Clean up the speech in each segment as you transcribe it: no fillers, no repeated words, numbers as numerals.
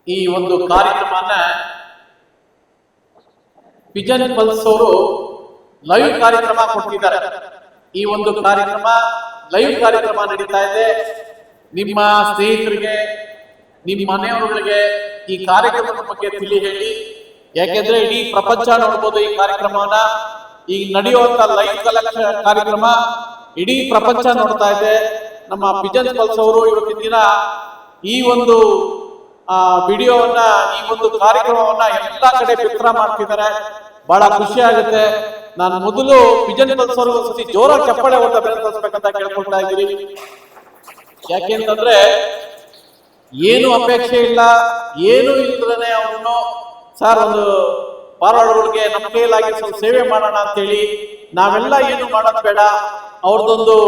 ಈ ಒಂದು ಕಾರ್ಯಕ್ರಮನ ಪಿಜನ್ ಪಲ್ಸ್ ಅವರು ಲೈವ್ ಕಾರ್ಯಕ್ರಮ ಕೊಟ್ಟಿದ್ದಾರೆ. ಈ ಒಂದು ಕಾರ್ಯಕ್ರಮ ಲೈವ್ ಕಾರ್ಯಕ್ರಮ ನಡೀತಾ ಇದೆ. ನಿಮ್ಮ ಸ್ನೇಹಿತರಿಗೆ, ನಿಮ್ಮ ಮನೆಯವರುಗಳಿಗೆ ಈ ಕಾರ್ಯಕ್ರಮದ ಬಗ್ಗೆ ತಿಳಿ ಹೇಳಿ. ಯಾಕೆಂದ್ರೆ ಇಡೀ ಪ್ರಪಂಚ ನೋಡ್ಬೋದು ಈ ಕಾರ್ಯಕ್ರಮವನ್ನ. ಈಗ ನಡೆಯುವಂತ ಲೈವ್ ಕಾರ್ಯಕ್ರಮ ಇಡೀ ಪ್ರಪಂಚ ನೋಡ್ತಾ ಇದೆ. ನಮ್ಮ ಪಿಜನ್ ಪಲ್ಸ್ ಅವರು ಇವತ್ತಿನ ದಿನ ಈ ಒಂದು ವಿಡಿಯೋವನ್ನ, ಈ ಒಂದು ಕಾರ್ಯಕ್ರಮವನ್ನ ಎಲ್ಲಾ ಕಡೆ ಬಿತ್ತರ ಮಾಡ್ತಿದ್ದಾರೆ. ಬಹಳ ಖುಷಿ ಆಗುತ್ತೆ. ನಾನು ಮೊದಲು ಪಿಜನ್ ಪಲ್ಸ್ ಅವರು ಒಂದ್ಸತಿ ಜೋರಾಗಿ ಚಪ್ಪಾಳೆ ಹೊಡೆದ ಬೆಳೆಸಬೇಕಂತ ಕೇಳ್ಕೊಳ್ತಾ ಇದ್ದೀನಿ. ಯಾಕೆಂತಂದ್ರೆ ಏನು ಅಪೇಕ್ಷೆ ಇಲ್ಲ, ಏನು ಇಲ್ಲದೇ ಅವನು ಸರ್ ಒಂದು ಪಾರಾಡುಗಳಿಗೆ ನಮ್ಮ ಕೈಲಾಗಿ ಸ್ವಲ್ಪ ಸೇವೆ ಮಾಡೋಣ ಅಂತೇಳಿ ನಾವೆಲ್ಲ ಏನು ಮಾಡೋದು ಬೇಡ, ಅವ್ರದ್ದೊಂದು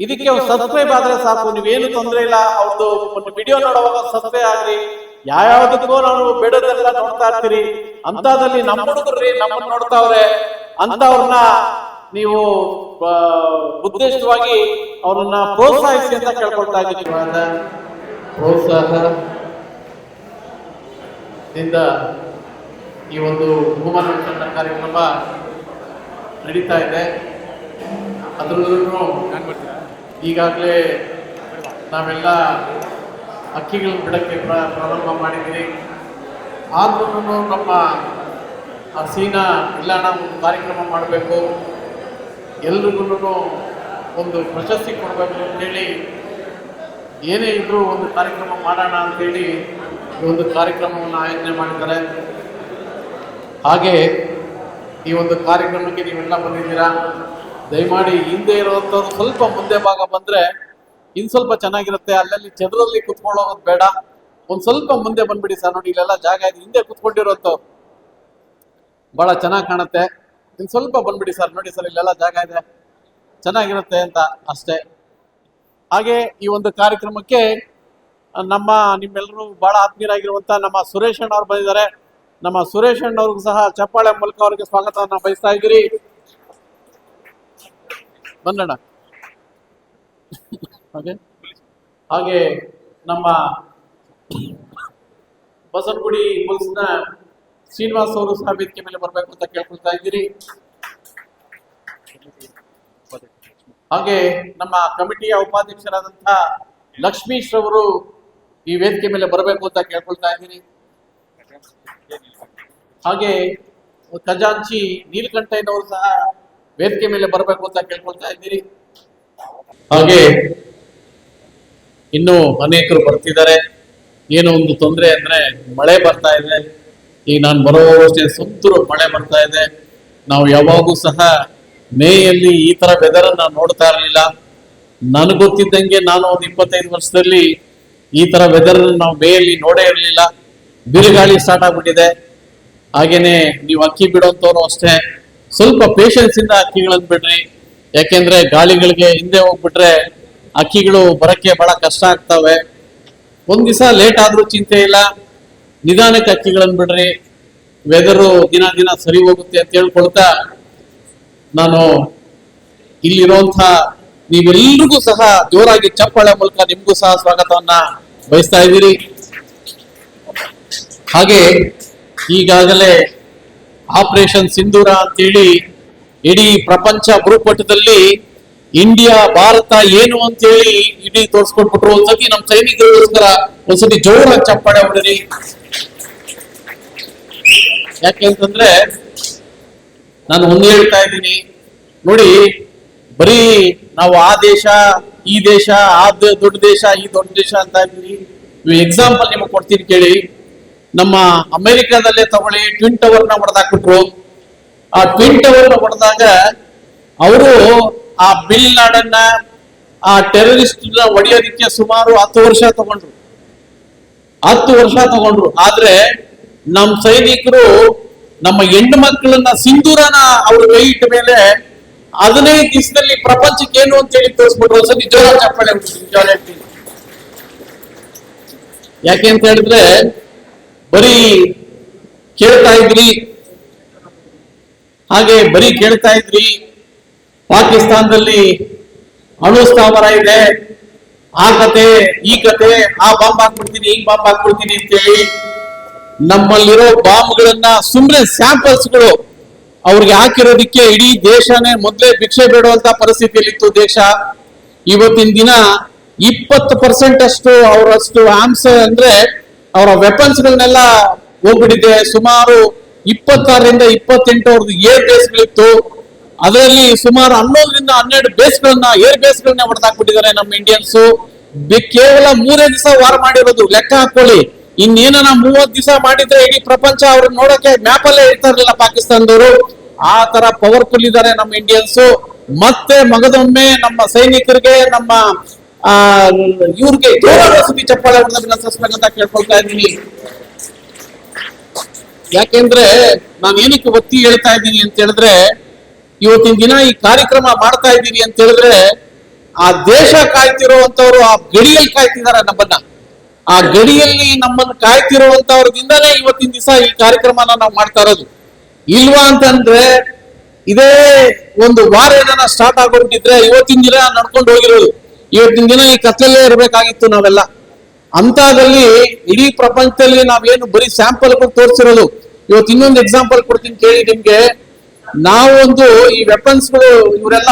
ಇದಕ್ಕೆ ಸಬ್ಸ್ಕ್ರೈಬ್ ಆದ್ರೆ ಸಾಕು, ನೀವೇನು ತೊಂದರೆ ಇಲ್ಲ. ಅವ್ರದ್ದು ಒಂದು ವಿಡಿಯೋ ನೋಡುವಾಗ ಸಬ್ಸ್ಕ್ರೈಬ್ ಆಗ್ರಿ. ಯಾವ್ಯಾವ್ದಕ್ಕೂ ನಾವು ಬೇಡದೆಲ್ಲ ನೋಡ್ತಾ ಇರ್ತೀರಿ. ಅಂತದಲ್ಲಿ ನಮ್ಮ ಹುಡುಗರ್ರಿ ನಮ್ಮನ್ನ ನೋಡ್ತಾವ್ರೆ ಅಂತವ್ರನ್ನ ನೀವು ಉದ್ದೇಶವಾಗಿ ಅವ್ರನ್ನ ಪ್ರೋತ್ಸಾಹಿಸಿ ಅಂತ ಕೇಳ್ಕೊಳ್ತಾ ಇದ್ದೀನಿ. ಪ್ರೋತ್ಸಾಹದಿಂದ ಈ ಒಂದು ಬಹುಮಾನ ಕಾರ್ಯಕ್ರಮ ನಡೀತಾ ಇದೆ. ಅದ್ರಲ್ಲೂ ಈಗಾಗಲೇ ನಾವೆಲ್ಲ ಅಕ್ಕಿಗಳನ್ನು ಬಿಡಕ್ಕೆ ಪ್ರಾರಂಭ ಮಾಡಿದ್ದೀವಿ. ಆದ್ರೂ ನಮ್ಮ ಹಸೀನಾ ಇಲ್ಲ, ನಾವು ಒಂದು ಕಾರ್ಯಕ್ರಮ ಮಾಡಬೇಕು, ಎಲ್ರಿಗೂ ಒಂದು ಪ್ರಶಸ್ತಿ ಕೊಡಬೇಕು ಅಂತೇಳಿ, ಏನೇ ಇದ್ರೂ ಒಂದು ಕಾರ್ಯಕ್ರಮ ಮಾಡೋಣ ಅಂತೇಳಿ ಈ ಒಂದು ಕಾರ್ಯಕ್ರಮವನ್ನು ಆಯೋಜನೆ ಮಾಡಿದ್ದಾರೆ. ಹಾಗೆ ಈ ಒಂದು ಕಾರ್ಯಕ್ರಮಕ್ಕೆ ನೀವೆಲ್ಲ ಬಂದಿದ್ದೀರಾ. ದಯಮಾಡಿ ಹಿಂದೆ ಇರುವಂಥವ್ರು ಸ್ವಲ್ಪ ಮುಂದೆ ಭಾಗ ಬಂದರೆ ಇನ್ನು ಸ್ವಲ್ಪ ಚೆನ್ನಾಗಿರುತ್ತೆ. ಅಲ್ಲಲ್ಲಿ ಜನರಲ್ಲಿ ಕುತ್ಕೊಳ್ಳೋದು ಬೇಡ, ಒಂದು ಸ್ವಲ್ಪ ಮುಂದೆ ಬಂದ್ಬಿಡಿ ಸರ್. ನೋಡಿ ಇಲ್ಲೆಲ್ಲ ಜಾಗ ಇದೆ, ಹಿಂದೆ ಕುತ್ಕೊಂಡಿರೋಂಥವ್ರು ಭಾಳ ಚೆನ್ನಾಗಿ ಕಾಣುತ್ತೆ. ಇನ್ನು ಸ್ವಲ್ಪ ಬಂದ್ಬಿಡಿ ಸರ್. ನೋಡಿ ಸರ್ ಇಲ್ಲೆಲ್ಲ ಜಾಗ ಇದೆ, ಚೆನ್ನಾಗಿರುತ್ತೆ ಅಂತ ಅಷ್ಟೇ. ಹಾಗೆ ಈ ಒಂದು ಕಾರ್ಯಕ್ರಮಕ್ಕೆ ನಿಮ್ಮೆಲ್ಲರೂ ಭಾಳ ಆತ್ಮೀಯರಾಗಿರುವಂಥ ನಮ್ಮ ಸುರೇಶ್ ಅಣ್ಣ ಅವ್ರು ಬಂದಿದ್ದಾರೆ. ನಮ್ಮ ಸುರೇಶ್ ಅಣ್ಣ ಅವ್ರಿಗೂ ಸಹ ಚಪ್ಪಾಳೆ ಮೂಲಕ ಅವರಿಗೆ ಸ್ವಾಗತವನ್ನು ಬಯಸ್ತಾ ಇದ್ದೀರಿ. ಬಂದಣ್ಣ. ಹಾಗೆ ನಮ್ಮ ಬಸವನಗುಡಿ ಮುಲ್ಸ್ನ ಶ್ರೀನಿವಾಸ್ ಅವರು ಸಹ ವೇದಿಕೆ ಮೇಲೆ ಬರಬೇಕು ಅಂತ ಕೇಳ್ಕೊಳ್ತಾ ಇದ್ದೀರಿ. ಹಾಗೆ ನಮ್ಮ ಕಮಿಟಿಯ ಉಪಾಧ್ಯಕ್ಷರಾದಂತಹ ಲಕ್ಷ್ಮೀಶ್ ರವರು ಈ ವೇದಿಕೆ ಮೇಲೆ ಬರಬೇಕು ಅಂತ ಕೇಳ್ಕೊಳ್ತಾ ಇದ್ದೀನಿ. ಹಾಗೆ ಖಜಾಂಚಿ ನೀಲಕಂಠಯ್ಯನವರು ಸಹ ವೇದಿಕೆ ಮೇಲೆ ಬರಬೇಕು ಅಂತ ಕೇಳ್ಕೊಳ್ತಾ ಇದ್ದೀರಿ. ಹಾಗೆ ಇನ್ನು ಅನೇಕರು ಬರ್ತಿದ್ದಾರೆ. ಏನೋ ಒಂದು ತೊಂದರೆ ಅಂದ್ರೆ ಮಳೆ ಬರ್ತಾ ಇದೆ. ಈಗ ನಾನು ಬರೋವಷ್ಟೇ ಸುತ್ತೂರು ಮಳೆ ಬರ್ತಾ ಇದೆ. ನಾವು ಯಾವಾಗೂ ಸಹ ಮೇಯಲ್ಲಿ ಈ ತರ ವೆದರ್ ನಾವು ನೋಡ್ತಾ ಇರಲಿಲ್ಲ. ನನಗೆ ಗೊತ್ತಿದ್ದಂಗೆ ನಾನು ಒಂದು 25 ವರ್ಷದಲ್ಲಿ ಈ ತರ ವೆದರ್ ನಾವು ಮೇಯಲ್ಲಿ ನೋಡೇ ಇರಲಿಲ್ಲ. ಬಿರುಗಾಳಿ ಸ್ಟಾರ್ಟ್ ಆಗ್ಬಿಟ್ಟಿದೆ. ಹಾಗೇನೆ ನೀವು ಅಕ್ಕಿ ಬಿಡೋಂಥವ್ರು ಅಷ್ಟೇ ಸ್ವಲ್ಪ ಪೇಷನ್ಸ್ ಇಂದ ಅಕ್ಕಿಗಳನ್ನು ಬಿಡ್ರಿ. ಯಾಕೆಂದ್ರೆ ಗಾಳಿಗಳಿಗೆ ಹಿಂದೆ ಹೋಗ್ಬಿಟ್ರೆ ಅಕ್ಕಿಗಳು ಬರಕ್ಕೆ ಬಹಳ ಕಷ್ಟ ಆಗ್ತವೆ. ಒಂದ್ ದಿವಸ ಲೇಟ್ ಆದ್ರೂ ಚಿಂತೆ ಇಲ್ಲ, ನಿಧಾನಕ್ಕೆ ಅಕ್ಕಿಗಳನ್ನು ಬಿಡ್ರಿ. ವೆದರು ದಿನ ದಿನ ಸರಿ ಹೋಗುತ್ತೆ ಅಂತ ಹೇಳ್ಕೊಳ್ತಾ ನಾನು ಇಲ್ಲಿರುವಂತ ನೀವೆಲ್ರಿಗೂ ಸಹ ಜೋರಾಗಿ ಚಪ್ಪಾಳೆ ಮೂಲಕ ನಿಮ್ಗೂ ಸಹ ಸ್ವಾಗತವನ್ನ ಬಯಸ್ತಾ ಇದ್ದೀರಿ. ಹಾಗೆ ಈಗಾಗಲೇ ಆಪರೇಷನ್ ಸಿಂಧೂರ ಅಂತೇಳಿ ಇಡೀ ಪ್ರಪಂಚ ಭೂಪಟದಲ್ಲಿ ಇಂಡಿಯಾ, ಭಾರತ ಏನು ಅಂತೇಳಿ ಇಡೀ ತೋರಿಸ್ಕೊಟ್ಬಿಟ್ರು. ಒಂದ್ಸತಿ ನಮ್ಮ ಸೈನಿಕರಿಗೋಸ್ಕರ ಒಂದ್ಸತಿ ಜೋರಾಗಿ ಚಪ್ಪಾಳೆ ಹೊಡಿರಿ. ಯಾಕೆಂತಂದ್ರೆ ನಾನು ಒಂದೇ ಹೇಳ್ತಾ ಇದ್ದೀನಿ ನೋಡಿ, ಬರೀ ನಾವು ಆ ದೇಶ, ಈ ದೇಶ, ಆ ದೊಡ್ಡ ದೇಶ, ಈ ದೊಡ್ಡ ದೇಶ ಅಂತ ಇದ್ದೀವಿ. ಎಕ್ಸಾಂಪಲ್ ನಿಮಗೆ ಕೊಡ್ತೀನಿ ಕೇಳಿ. ನಮ್ಮ ಅಮೆರಿಕಾದಲ್ಲೇ ತಗೊಳ್ಳಿ, ಟ್ವಿನ್ ಟವರ್ ನ ಹೊಡೆದಾಕ್ಬಿಟ್ರು. ಆ ಟ್ವಿನ್ ಟವರ್ ನ ಹೊಡೆದಾಗ ಅವರು ಆ ಬಿಲ್ ನಾಡನ್ನ, ಆ ಟೆರರಿಸ್ಟ್ ನ ಹೊಡೆಯೋದಿಕ್ಕೆ ಸುಮಾರು 10 ವರ್ಷ ತಗೊಂಡ್ರು. 10 ವರ್ಷ ತಗೊಂಡ್ರು. ಆದ್ರೆ ನಮ್ಮ ಸೈನಿಕರು ನಮ್ಮ ಹೆಣ್ಣು ಮಕ್ಕಳನ್ನ ಸಿಂಧೂರನ ಅವ್ರ ಕೈ ಇಟ್ಟ ಮೇಲೆ 15 ದಿವಸದಲ್ಲಿ ಪ್ರಪಂಚಕ್ಕೆ ಏನು ಅಂತ ಹೇಳಿ ತೋರಿಸ್ಬಿಟ್ರು. ಒಂದ್ಸತಿ ಜೋರ ಚಪ್ಪಾಳೆ ಹೇಳ್ತೀನಿ. ಯಾಕೆ ಅಂತ ಹೇಳಿದ್ರೆ ಬರೀ ಕೇಳ್ತಾ ಇದ್ರಿ, ಹಾಗೆ ಬರೀ ಕೇಳ್ತಾ ಇದ್ರಿ ಪಾಕಿಸ್ತಾನದಲ್ಲಿ ಅಣು ಸ್ಥಾವರ ಇದೆ, ಆ ಕತೆ ಈ ಕತೆ, ಆ ಬಾಂಬ್ ಹಾಕ್ಬಿಡ್ತೀನಿ ಈ ಬಾಂಬ್ ಹಾಕ್ಬಿಡ್ತೀನಿ ಅಂತೇಳಿ ನಮ್ಮಲ್ಲಿರೋ ಬಾಂಬ್ಗಳನ್ನ ಸುಮ್ಮನೆ ಸ್ಯಾಂಪಲ್ಸ್ಗಳು ಅವ್ರಿಗೆ ಹಾಕಿರೋದಿಕ್ಕೆ ಇಡೀ ದೇಶನೇ ಮೊದಲೇ ಭಿಕ್ಷೆ ಬೇಡುವಂತ ಪರಿಸ್ಥಿತಿಯಲ್ಲಿತ್ತು ದೇಶ. ಇವತ್ತಿನ ದಿನ 20% ಅಷ್ಟು ಅವರಷ್ಟು ಆರ್ಮ್ಸ್ ಅಂದ್ರೆ ಅವರ ವೆಪನ್ಸ್ಗಳನ್ನೆಲ್ಲ ಹೋಗ್ಬಿಟ್ಟಿದೆ. ಸುಮಾರು 26ರಿಂದ 28 ಅವ್ರದ್ದು ಏರ್ ಬೇಸ್ಗಳಿತ್ತು. ಅದರಲ್ಲಿ ಸುಮಾರು 11ರಿಂದ 12 ಬೇಸ್ಗಳನ್ನ ಏರ್ ಬೇಸ್ಗಳನ್ನ ಹೊಡೆದಾಕ್ಬಿಟ್ಟಿದ್ದಾರೆ ನಮ್ಮ ಇಂಡಿಯನ್ಸ್. ಕೇವಲ 3 ದಿವಸ ವಾರ ಮಾಡಿರೋದು ಲೆಕ್ಕ ಹಾಕೊಳ್ಳಿ. ಇನ್ನೇನ 30 ದಿವಸ ಮಾಡಿದ್ರೆ ಇಡೀ ಪ್ರಪಂಚ ಅವ್ರನ್ನ ನೋಡಕ್ಕೆ ಮ್ಯಾಪ್ ಅಲ್ಲೇ ಇರ್ತಾ ಇರ್ಲಿಲ್ಲ ಪಾಕಿಸ್ತಾನದವರು. ಆ ತರ ಪವರ್ಫುಲ್ ಇದ್ದಾರೆ ನಮ್ಮ ಇಂಡಿಯನ್ಸ್. ಮತ್ತೆ ಮಗದೊಮ್ಮೆ ನಮ್ಮ ಸೈನಿಕರಿಗೆ ನಮ್ಮ ಇವ್ರಿಗೆ ಸುದ್ದಿ ಚಪ್ಪಾಳೆ ಹೊಡೆದಂತ ಕೇಳ್ಕೊಳ್ತಾ ಇದ್ದೀನಿ. ಯಾಕೆಂದ್ರೆ ನಾನು ಏನಕ್ಕೆ ಒತ್ತಿ ಹೇಳ್ತಾ ಇದ್ದೀನಿ ಅಂತ ಹೇಳಿದ್ರೆ, ಇವತ್ತಿನ ದಿನ ಈ ಕಾರ್ಯಕ್ರಮ ಮಾಡ್ತಾ ಇದ್ದೀನಿ ಅಂತ ಹೇಳಿದ್ರೆ ಆ ದೇಶ ಕಾಯ್ತಿರುವಂತವ್ರು ಆ ಗಡಿಯಲ್ಲಿ ಕಾಯ್ತಿದ್ದಾರೆ ನಮ್ಮನ್ನ. ಆ ಗಡಿಯಲ್ಲಿ ನಮ್ಮನ್ನು ಕಾಯ್ತಿರುವಂತವ್ರದಿಂದಲೇ ಇವತ್ತಿನ ದಿವಸ ಈ ಕಾರ್ಯಕ್ರಮನ ನಾವು ಮಾಡ್ತಾ ಇರೋದು. ಇಲ್ವಾ ಅಂತಂದ್ರೆ ಇದೇ ಒಂದು ವಾರ ಏನಾರ ಸ್ಟಾರ್ಟ್ ಆಗೋಗ್ಬಿಟ್ಟಿದ್ರೆ ಇವತ್ತಿನ ದಿನ ನಡ್ಕೊಂಡು ಹೋಗಿರೋದು. ಇವತ್ತಿನ ದಿನ ಈ ಕತ್ಲಲ್ಲೇ ಇರಬೇಕಾಗಿತ್ತು ನಾವೆಲ್ಲ. ಅಂತದಲ್ಲಿ ಇಡೀ ಪ್ರಪಂಚದಲ್ಲಿ ನಾವೇನು ಬರೀ ಸ್ಯಾಂಪಲ್ ತೋರಿಸಿರೋದು. ಇವತ್ತು ಇನ್ನೊಂದು ಎಕ್ಸಾಂಪಲ್ ಕೊಡ್ತೀನಿ ಕೇಳಿ ನಿಮ್ಗೆ. ನಾವೊಂದು ಈ ವೆಪನ್ಸ್ಗಳು ಇವರೆಲ್ಲ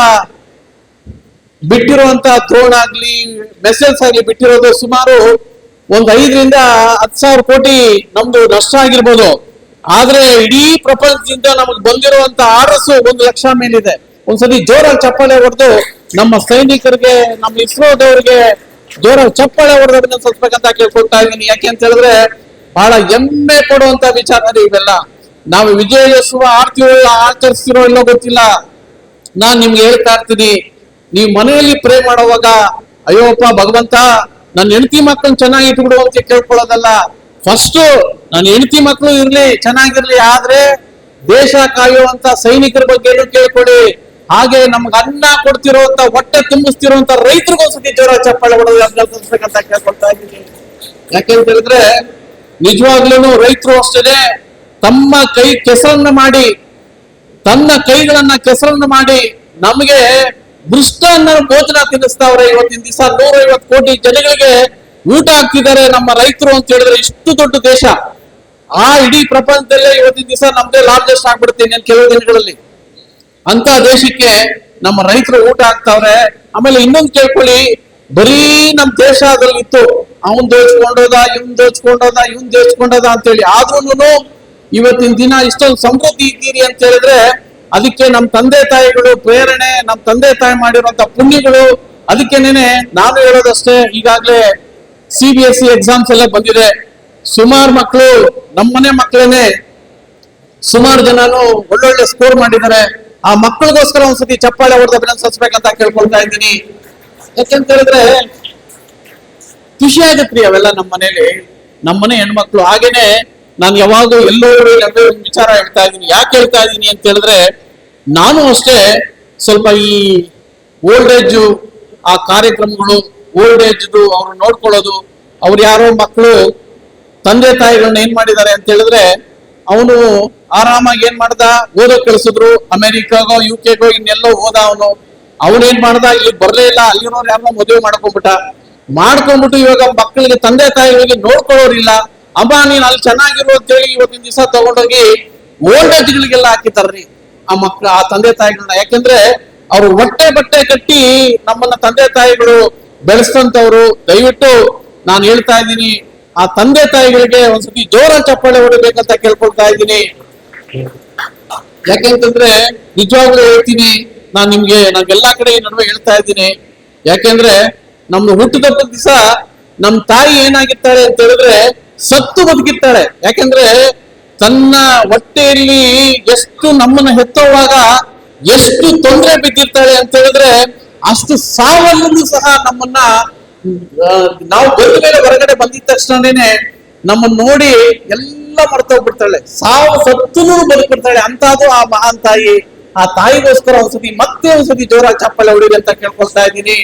ಬಿಟ್ಟಿರುವಂತ ಡ್ರೋನ್ ಆಗ್ಲಿ ಮೆಸೇಜ್ ಆಗ್ಲಿ ಬಿಟ್ಟಿರೋದು ಸುಮಾರು ಒಂದು 5ರಿಂದ 10,000 ಕೋಟಿ ನಮ್ದು ನಷ್ಟ ಆಗಿರ್ಬೋದು. ಆದ್ರೆ ಇಡೀ ಪ್ರಪಂಚದಿಂದ ನಮಗೆ ಬಂದಿರುವಂತ ಆರ್ಡರ್ಸ್ 1 ಲಕ್ಷ ಮೇಲಿದೆ. ಒಂದ್ಸತಿ ಜೋರಾಗಿ ಚಪ್ಪಾಳೆ ಹೊಡೆದು ನಮ್ಮ ಸೈನಿಕರಿಗೆ ನಮ್ಮ ಇಸ್ರೋದವರಿಗೆ ಜೋರಾಗಿ ಚಪ್ಪಾಳೆ ಹೊಡೆದನ್ನ ಸಲ್ಸ್ಬೇಕಂತ ಕೇಳ್ಕೊಳ್ತಾ ಇದ್ದೀನಿ. ಯಾಕೆ ಅಂತ ಹೇಳಿದ್ರೆ ಬಹಳ ಹೆಮ್ಮೆ ಪಡುವಂತ ವಿಚಾರ ಇವೆಲ್ಲ. ನಾವು ವಿಜಯೋತ್ಸವ ಆಚರಿಸ್ತಿರೋ ಇಲ್ಲೋ ಗೊತ್ತಿಲ್ಲ. ನಾನ್ ನಿಮ್ಗೆ ಹೇಳ್ತಾ ಇರ್ತೀನಿ, ನೀವು ಮನೆಯಲ್ಲಿ ಪ್ರೇ ಮಾಡುವಾಗ ಅಯ್ಯೋಪ್ಪ ಭಗವಂತ ನನ್ನ ಹೆಂಡತಿ ಮಕ್ಕಳನ್ನ ಚೆನ್ನಾಗಿ ಇಟ್ಬಿಡು ಅಂತ ಕೇಳ್ಕೊಳ್ಳೋದಲ್ಲ. ಫಸ್ಟ್ ನನ್ನ ಹೆಂಡತಿ ಮಕ್ಕಳು ಇರ್ಲಿ ಚೆನ್ನಾಗಿರ್ಲಿ, ಆದ್ರೆ ದೇಶ ಕಾಯುವಂತ ಸೈನಿಕರ ಬಗ್ಗೆನೂ ಕೇಳ್ಕೊಡಿ. ಹಾಗೆ ನಮ್ಗೆ ಅನ್ನ ಕೊಡ್ತಿರೋಂತ ಹೊಟ್ಟೆ ತುಂಬಿಸ್ತಿರೋಂತ ರೈತರಿಗೋಸ್ಕರ ಜೋರ ಚಪ್ಪಾಳೆ ಹೊಡೋದಂತ ಕೇಳ್ಕೊಳ್ತಾ ಇದ್ದೀನಿ. ಯಾಕೆಂತ ಹೇಳಿದ್ರೆ ನಿಜವಾಗ್ಲೂ ರೈತರು ಅಷ್ಟೇ ತಮ್ಮ ಕೈ ಕೆಸರನ್ನ ಮಾಡಿ ತನ್ನ ಕೈಗಳನ್ನ ಕೆಸರನ್ನ ಮಾಡಿ ನಮಗೆ ಭೃಷ್ಟನ್ನ ಭೋಜನ ತಿನ್ನಿಸ್ತಾವ್ರೆ. ಇವತ್ತಿನ ದಿವಸ 150 ಕೋಟಿ ಜನಗಳಿಗೆ ಊಟ ಹಾಕ್ತಿದ್ದಾರೆ ನಮ್ಮ ರೈತರು ಅಂತ ಹೇಳಿದ್ರೆ. ಇಷ್ಟು ದೊಡ್ಡ ದೇಶ, ಆ ಇಡೀ ಪ್ರಪಂಚದಲ್ಲೇ ಇವತ್ತಿನ ದಿವಸ ನಮ್ದೇ ಲಾರ್ಜೆಸ್ಟ್ ಆಗ್ಬಿಡ್ತೀನಿ ಅಂತ ಕೆಲವು ದಿನಗಳಲ್ಲಿ. ಅಂತ ದೇಶಕ್ಕೆ ನಮ್ಮ ರೈತರು ಊಟ ಹಾಕ್ತಾವ್ರೆ. ಆಮೇಲೆ ಇನ್ನೊಂದು ಕೇಳ್ಕೊಳ್ಳಿ, ಬರೀ ನಮ್ ದೇಶದಲ್ಲಿ ಇತ್ತು ಅವನ್ ದೋಚ್ಕೊಂಡೋದ ಇವನ್ ದೋಚ್ಕೊಂಡೋದ ಅಂತೇಳಿ. ಆದ್ರೂನು ಇವತ್ತಿನ ದಿನ ಇಷ್ಟೊಂದು ಸಮೃದ್ಧಿ ಇದ್ದೀರಿ ಅಂತ ಹೇಳಿದ್ರೆ ಅದಕ್ಕೆ ನಮ್ಮ ತಂದೆ ತಾಯಿಗಳು ಪ್ರೇರಣೆ, ನಮ್ಮ ತಂದೆ ತಾಯಿ ಮಾಡಿರುವಂತ ಪುಣ್ಯಗಳು. ಅದಕ್ಕೇನೆ ನಾನು ಹೇಳೋದಷ್ಟೇ, ಈಗಾಗಲೇ CBSE ಎಕ್ಸಾಮ್ಸ್ ಎಲ್ಲ ಬಂದಿದೆ. ಸುಮಾರು ಮಕ್ಕಳು ನಮ್ಮನೆ ಮಕ್ಕಳೇನೆ ಸುಮಾರು ಜನನು ಒಳ್ಳೊಳ್ಳೆ ಸ್ಕೋರ್ ಮಾಡಿದ್ದಾರೆ. ಆ ಮಕ್ಕಳಿಗೋಸ್ಕರ ಒಂದ್ಸತಿ ಚಪ್ಪಾಳೆ ಹೊಡೆದ ಅಭಿನಂದಿಸಬೇಕಂತ ಕೇಳ್ಕೊಳ್ತಾ ಇದ್ದೀನಿ. ಯಾಕೆಂತ ಹೇಳಿದ್ರೆ ಖುಷಿ ಆಗತ್ರಿ ಅವೆಲ್ಲ ನಮ್ಮ ಮನೇಲಿ, ನಮ್ಮನೆ ಹೆಣ್ಮಕ್ಳು. ಹಾಗೇನೆ ನಾನು ಯಾವಾಗೂ ಎಲ್ಲರೂ ಒಂದು ವಿಚಾರ ಹೇಳ್ತಾ ಇದ್ದೀನಿ. ಯಾಕೆ ಹೇಳ್ತಾ ಇದ್ದೀನಿ ಅಂತ ಹೇಳಿದ್ರೆ, ನಾನು ಅಷ್ಟೇ ಸ್ವಲ್ಪ ಈ ಓಲ್ಡ್ ಏಜ್ ಆ ಕಾರ್ಯಕ್ರಮಗಳು, ಓಲ್ಡ್ ಏಜ್ದು ಅವ್ರು ನೋಡ್ಕೊಳ್ಳೋದು, ಅವ್ರು ಯಾರೋ ಮಕ್ಕಳು ತಂದೆ ತಾಯಿಗಳನ್ನ ಏನ್ ಮಾಡಿದ್ದಾರೆ ಅಂತ ಹೇಳಿದ್ರೆ, ಅವನು ಆರಾಮಾಗಿ ಏನ್ ಮಾಡ್ದ, ಓದೋಕ್ ಕಳಿಸಿದ್ರು ಅಮೆರಿಕಾಗೋ UK ಇನ್ನೆಲ್ಲೋ ಹೋದ. ಅವನೇನ್ ಮಾಡ್ದ, ಇಲ್ಲಿ ಬರ್ಲೇ ಇಲ್ಲ, ಅಲ್ಲಿರೋರು ಯಾರನ್ನ ಮದುವೆ ಮಾಡ್ಕೊಂಡ್ಬಿಟ್ಟು ಇವಾಗ ಮಕ್ಕಳಿಗೆ ತಂದೆ ತಾಯಿಗಳಿಗೆ ನೋಡ್ಕೊಳ್ಳೋರಿಲ್ಲ. ಅಮ್ಮ ನೀನ್ ಅಲ್ಲಿ ಚೆನ್ನಾಗಿರೋ ಅಂತ ಹೇಳಿ ಇವತ್ತಿನ ದಿವಸ ತಗೊಂಡೋಗಿ ಓಲ್ಡ್ ಏಜ್ಗಳಿಗೆಲ್ಲ ಹಾಕಿತಾರ್ರಿ ಆ ತಂದೆ ತಾಯಿಗಳನ್ನ. ಯಾಕೆಂದ್ರೆ ಅವ್ರು ಹೊಟ್ಟೆ ಬಟ್ಟೆ ಕಟ್ಟಿ ನಮ್ಮನ್ನ ತಂದೆ ತಾಯಿಗಳು ಬೆಳೆಸ್ತಂತವ್ರು. ದಯವಿಟ್ಟು ನಾನು ಹೇಳ್ತಾ ಇದ್ದೀನಿ, ಆ ತಂದೆ ತಾಯಿಗಳಿಗೆ ಒಂದ್ಸತಿ ಜೋರ ಚಪ್ಪಾಳೆ ಹೊಡಿಬೇಕಂತ ಕೇಳ್ಕೊಳ್ತಾ ಇದ್ದೀನಿ. ಯಾಕೆಂತಂದ್ರೆ ನಿಜವಾಗ್ಲೂ ಹೇಳ್ತೀನಿ, ನಾನು ಎಲ್ಲಾ ಕಡೆ ಈ ನಡುವೆ ಹೇಳ್ತಾ ಇದ್ದೀನಿ. ಯಾಕೆಂದ್ರೆ ನಮ್ದು ಹುಟ್ಟುಹಬ್ಬದ ದಿವಸ ನಮ್ ತಾಯಿ ಏನಾಗಿರ್ತಾಳೆ ಅಂತ ಹೇಳಿದ್ರೆ ಸತ್ತು ಬದುಕಿರ್ತಾಳೆ. ಯಾಕೆಂದ್ರೆ ತನ್ನ ಹೊಟ್ಟೆಯಲ್ಲಿ ಎಷ್ಟು ನಮ್ಮನ್ನ ಹೆತ್ತೋವಾಗ ಎಷ್ಟು ತೊಂದರೆ ಬಿದ್ದಿರ್ತಾಳೆ ಅಂತ ಹೇಳಿದ್ರೆ ಅಷ್ಟು ಸಾವಲ್ಲೂ ಸಹ ನಮ್ಮನ್ನ ನಾವು ಬಂದ ಮೇಲೆ ಹೊರಗಡೆ ಬಂದಿದ ತಕ್ಷಣನೇ ನಮ್ಮನ್ನ ನೋಡಿ ಎಲ್ಲ ಮರ್ತೋಗ್ಬಿಡ್ತಾಳೆ. ಸಾವು ಸತ್ತೂ ಬದುಕಿರ್ತಾಳೆ. ಅಂತದ್ದು ಆ ಮಹಾನ್ ತಾಯಿ. ಆ ತಾಯಿಗೋಸ್ಕರ ಒಂದ್ಸತಿ ಜೋರಾಗಿ ಚಪ್ಪಾಳೆ ಹೊಡಿರಿ ಅಂತ ಕೇಳ್ಕೊಳ್ತಾ ಇದ್ದೀನಿ.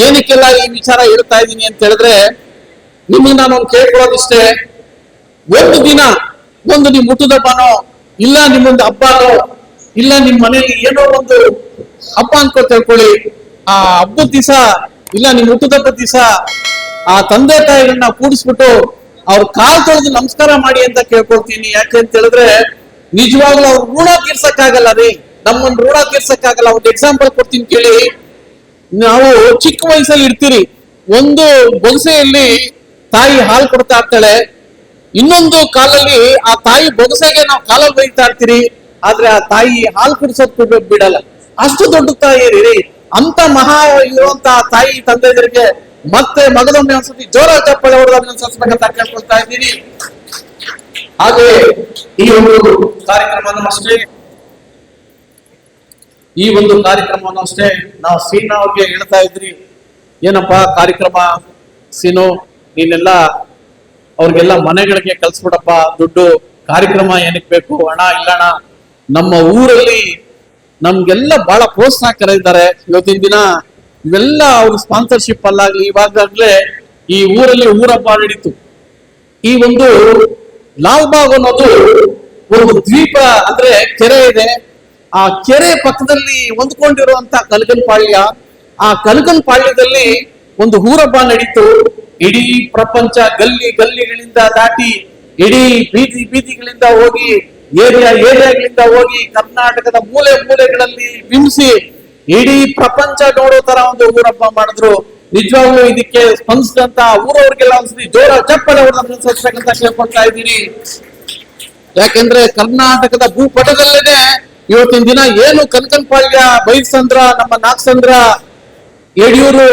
ಏನಕ್ಕೆಲ್ಲ ಈ ವಿಚಾರ ಹೇಳ್ತಾ ಇದ್ದೀನಿ ಅಂತ ಹೇಳಿದ್ರೆ, ನಿಮಗೆ ನಾನು ಕೇಳ್ಕೊಳ್ಳೋದಿಷ್ಟೇ, ಒಂದು ದಿನ ನಿಮ್ ಹುಟ್ಟುದಬ್ಬನೋ ಇಲ್ಲ ನಿಮ್ಮೊಂದು ಹಬ್ಬನೋ ಇಲ್ಲ ನಿಮ್ ಮನೆಯಲ್ಲಿ ಏನೋ ಒಂದು ಹಬ್ಬ ಅನ್ಕೊ ತಿಳ್ಕೊಳ್ಳಿ. ಆ ಹಬ್ಬದ ದಿವಸ ಇಲ್ಲ ನಿಮ್ ಹುಟ್ಟುದಬ್ಬ ದಿವಸ ಆ ತಂದೆ ತಾಯಿಗಳನ್ನ ಕೂಡಿಸ್ಬಿಟ್ಟು ಅವ್ರ ಕಾಲ್ ತೊಳೆದು ನಮಸ್ಕಾರ ಮಾಡಿ ಅಂತ ಕೇಳ್ಕೊಳ್ತೀನಿ. ಯಾಕೆ ಅಂತ ಹೇಳಿದ್ರೆ ನಿಜವಾಗ್ಲೂ ಅವ್ರ ಋಣ ತೀರ್ಸಕ್ಕಾಗಲ್ಲ ರೀ, ನಮ್ಮನ್ನ ಋಣ ತೀರ್ಸಕ್ಕಾಗಲ್ಲ. ಒಂದು ಎಕ್ಸಾಂಪಲ್ ಕೊಡ್ತೀನಿ ಕೇಳಿ. ನಾವು ಚಿಕ್ಕ ವಯಸ್ಸಲ್ಲಿ ಇರ್ತೀರಿ, ಒಂದು ಬೊಗಸೆಯಲ್ಲಿ ತಾಯಿ ಹಾಲು ಕೊಡ್ತಾ ಇರ್ತಾಳೆ, ಇನ್ನೊಂದು ಕಾಲಲ್ಲಿ ಆ ತಾಯಿ ಬೊಗಸೆಗೆ ನಾವು ಕಾಲಲ್ಲಿ ಬೈತಾ ಇರ್ತೀರಿ, ಆದ್ರೆ ಆ ತಾಯಿ ಹಾಲು ಕುಡಿಸೋದ್ ಬಿಡಲ್ಲ. ಅಷ್ಟು ದೊಡ್ಡ ತಾಯಿ ರೀ. ಅಂತ ಮಹಾ ಇರುವಂತ ತಾಯಿ ತಂದೆಯರಿಗೆ ಮತ್ತೆ ಮಗದೊಮ್ಮೆ ಒಂದ್ಸತಿ ಜೋರ ಚಪ್ಪಳೆ ಹೊಡೆದ ಅಭಿನಂದಿಸಬೇಕಂತ ಕೇಳ್ಕೊಳ್ತಾ ಇದ್ದೀನಿ. ಹಾಗೆ ಈ ಒಂದು ಕಾರ್ಯಕ್ರಮವನ್ನು ಅಷ್ಟೇ ನಾವು ಸೀನಾ ಅವ್ರಿಗೆ ಹೇಳ್ತಾ ಇದ್ರಿ, ಏನಪ್ಪಾ ಕಾರ್ಯಕ್ರಮ ಸೀನು, ನೀನೆಲ್ಲ ಅವ್ರಿಗೆಲ್ಲ ಮನೆಗಳಿಗೆ ಕಲ್ಸ್ಬಿಡಪ್ಪ, ದುಡ್ಡು ಕಾರ್ಯಕ್ರಮ ಏನಕ್ಕೆ ಬೇಕು, ಹಣ ಇಲ್ಲಣ್ಣ. ನಮ್ಮ ಊರಲ್ಲಿ ನಮ್ಗೆಲ್ಲ ಬಹಳ ಪ್ರೋತ್ಸಾಹಕರ ಇದ್ದಾರೆ. ಇವತ್ತಿನ ದಿನ ಇವೆಲ್ಲ ಅವ್ರ ಸ್ಪಾನ್ಸರ್ಶಿಪ್ ಅಲ್ಲಾಗ್ಲಿ, ಇವಾಗಲೇ ಈ ಊರಲ್ಲಿ ಊರಬ್ಬ ನಡೀತು. ಈ ಒಂದು ಲಾಲ್ಬಾಗ್ ಅನ್ನೋದು ಒಂದು ದ್ವೀಪ, ಅಂದ್ರೆ ಕೆರೆ ಇದೆ. ಆ ಕೆರೆ ಪಕ್ಕದಲ್ಲಿ ಹೊಂದ್ಕೊಂಡಿರುವಂತ ಕನಕನಪಾಳ್ಯ, ಆ ಕನಕನಪಾಳ್ಯದಲ್ಲಿ ಒಂದು ಊರಬ್ಬ ನಡೀತು. ಇಡೀ ಪ್ರಪಂಚ ಗಲ್ಲಿಗಳಿಂದ ದಾಟಿ, ಇಡೀ ಬೀದಿಗಳಿಂದ ಹೋಗಿ, ಏರಿಯಾಗಳಿಂದ ಹೋಗಿ, ಕರ್ನಾಟಕದ ಮೂಲೆಗಳಲ್ಲಿ ಬಿಂಬಿಸಿ ಇಡೀ ಪ್ರಪಂಚ ನೋಡೋ ತರ ಒಂದು ಊರಬ್ಬ ಮಾಡಿದ್ರು. ನಿಜವಾಗ್ಲೂ ಇದಕ್ಕೆ ಸ್ಪಂದಿಸಿದಂತ ಊರವ್ರಿಗೆಲ್ಲ ಒಂದ್ಸತಿ ಜೋರ ಚಪ್ಪಳೆ ಹೊಡೆದಂತ ಕೇಳ್ಕೊಳ್ತಾ ಇದ್ದೀನಿ. ಯಾಕೆಂದ್ರೆ ಕರ್ನಾಟಕದ ಭೂಪಟದಲ್ಲೇನೆ ಇವತ್ತಿನ ದಿನ ಏನು ಕನಕನಪಾಳ್ಯ, ಬೈಲ್ಸಂದ್ರ, ನಮ್ಮ ನಾಗಸಂದ್ರ, ಯಡಿಯೂರು,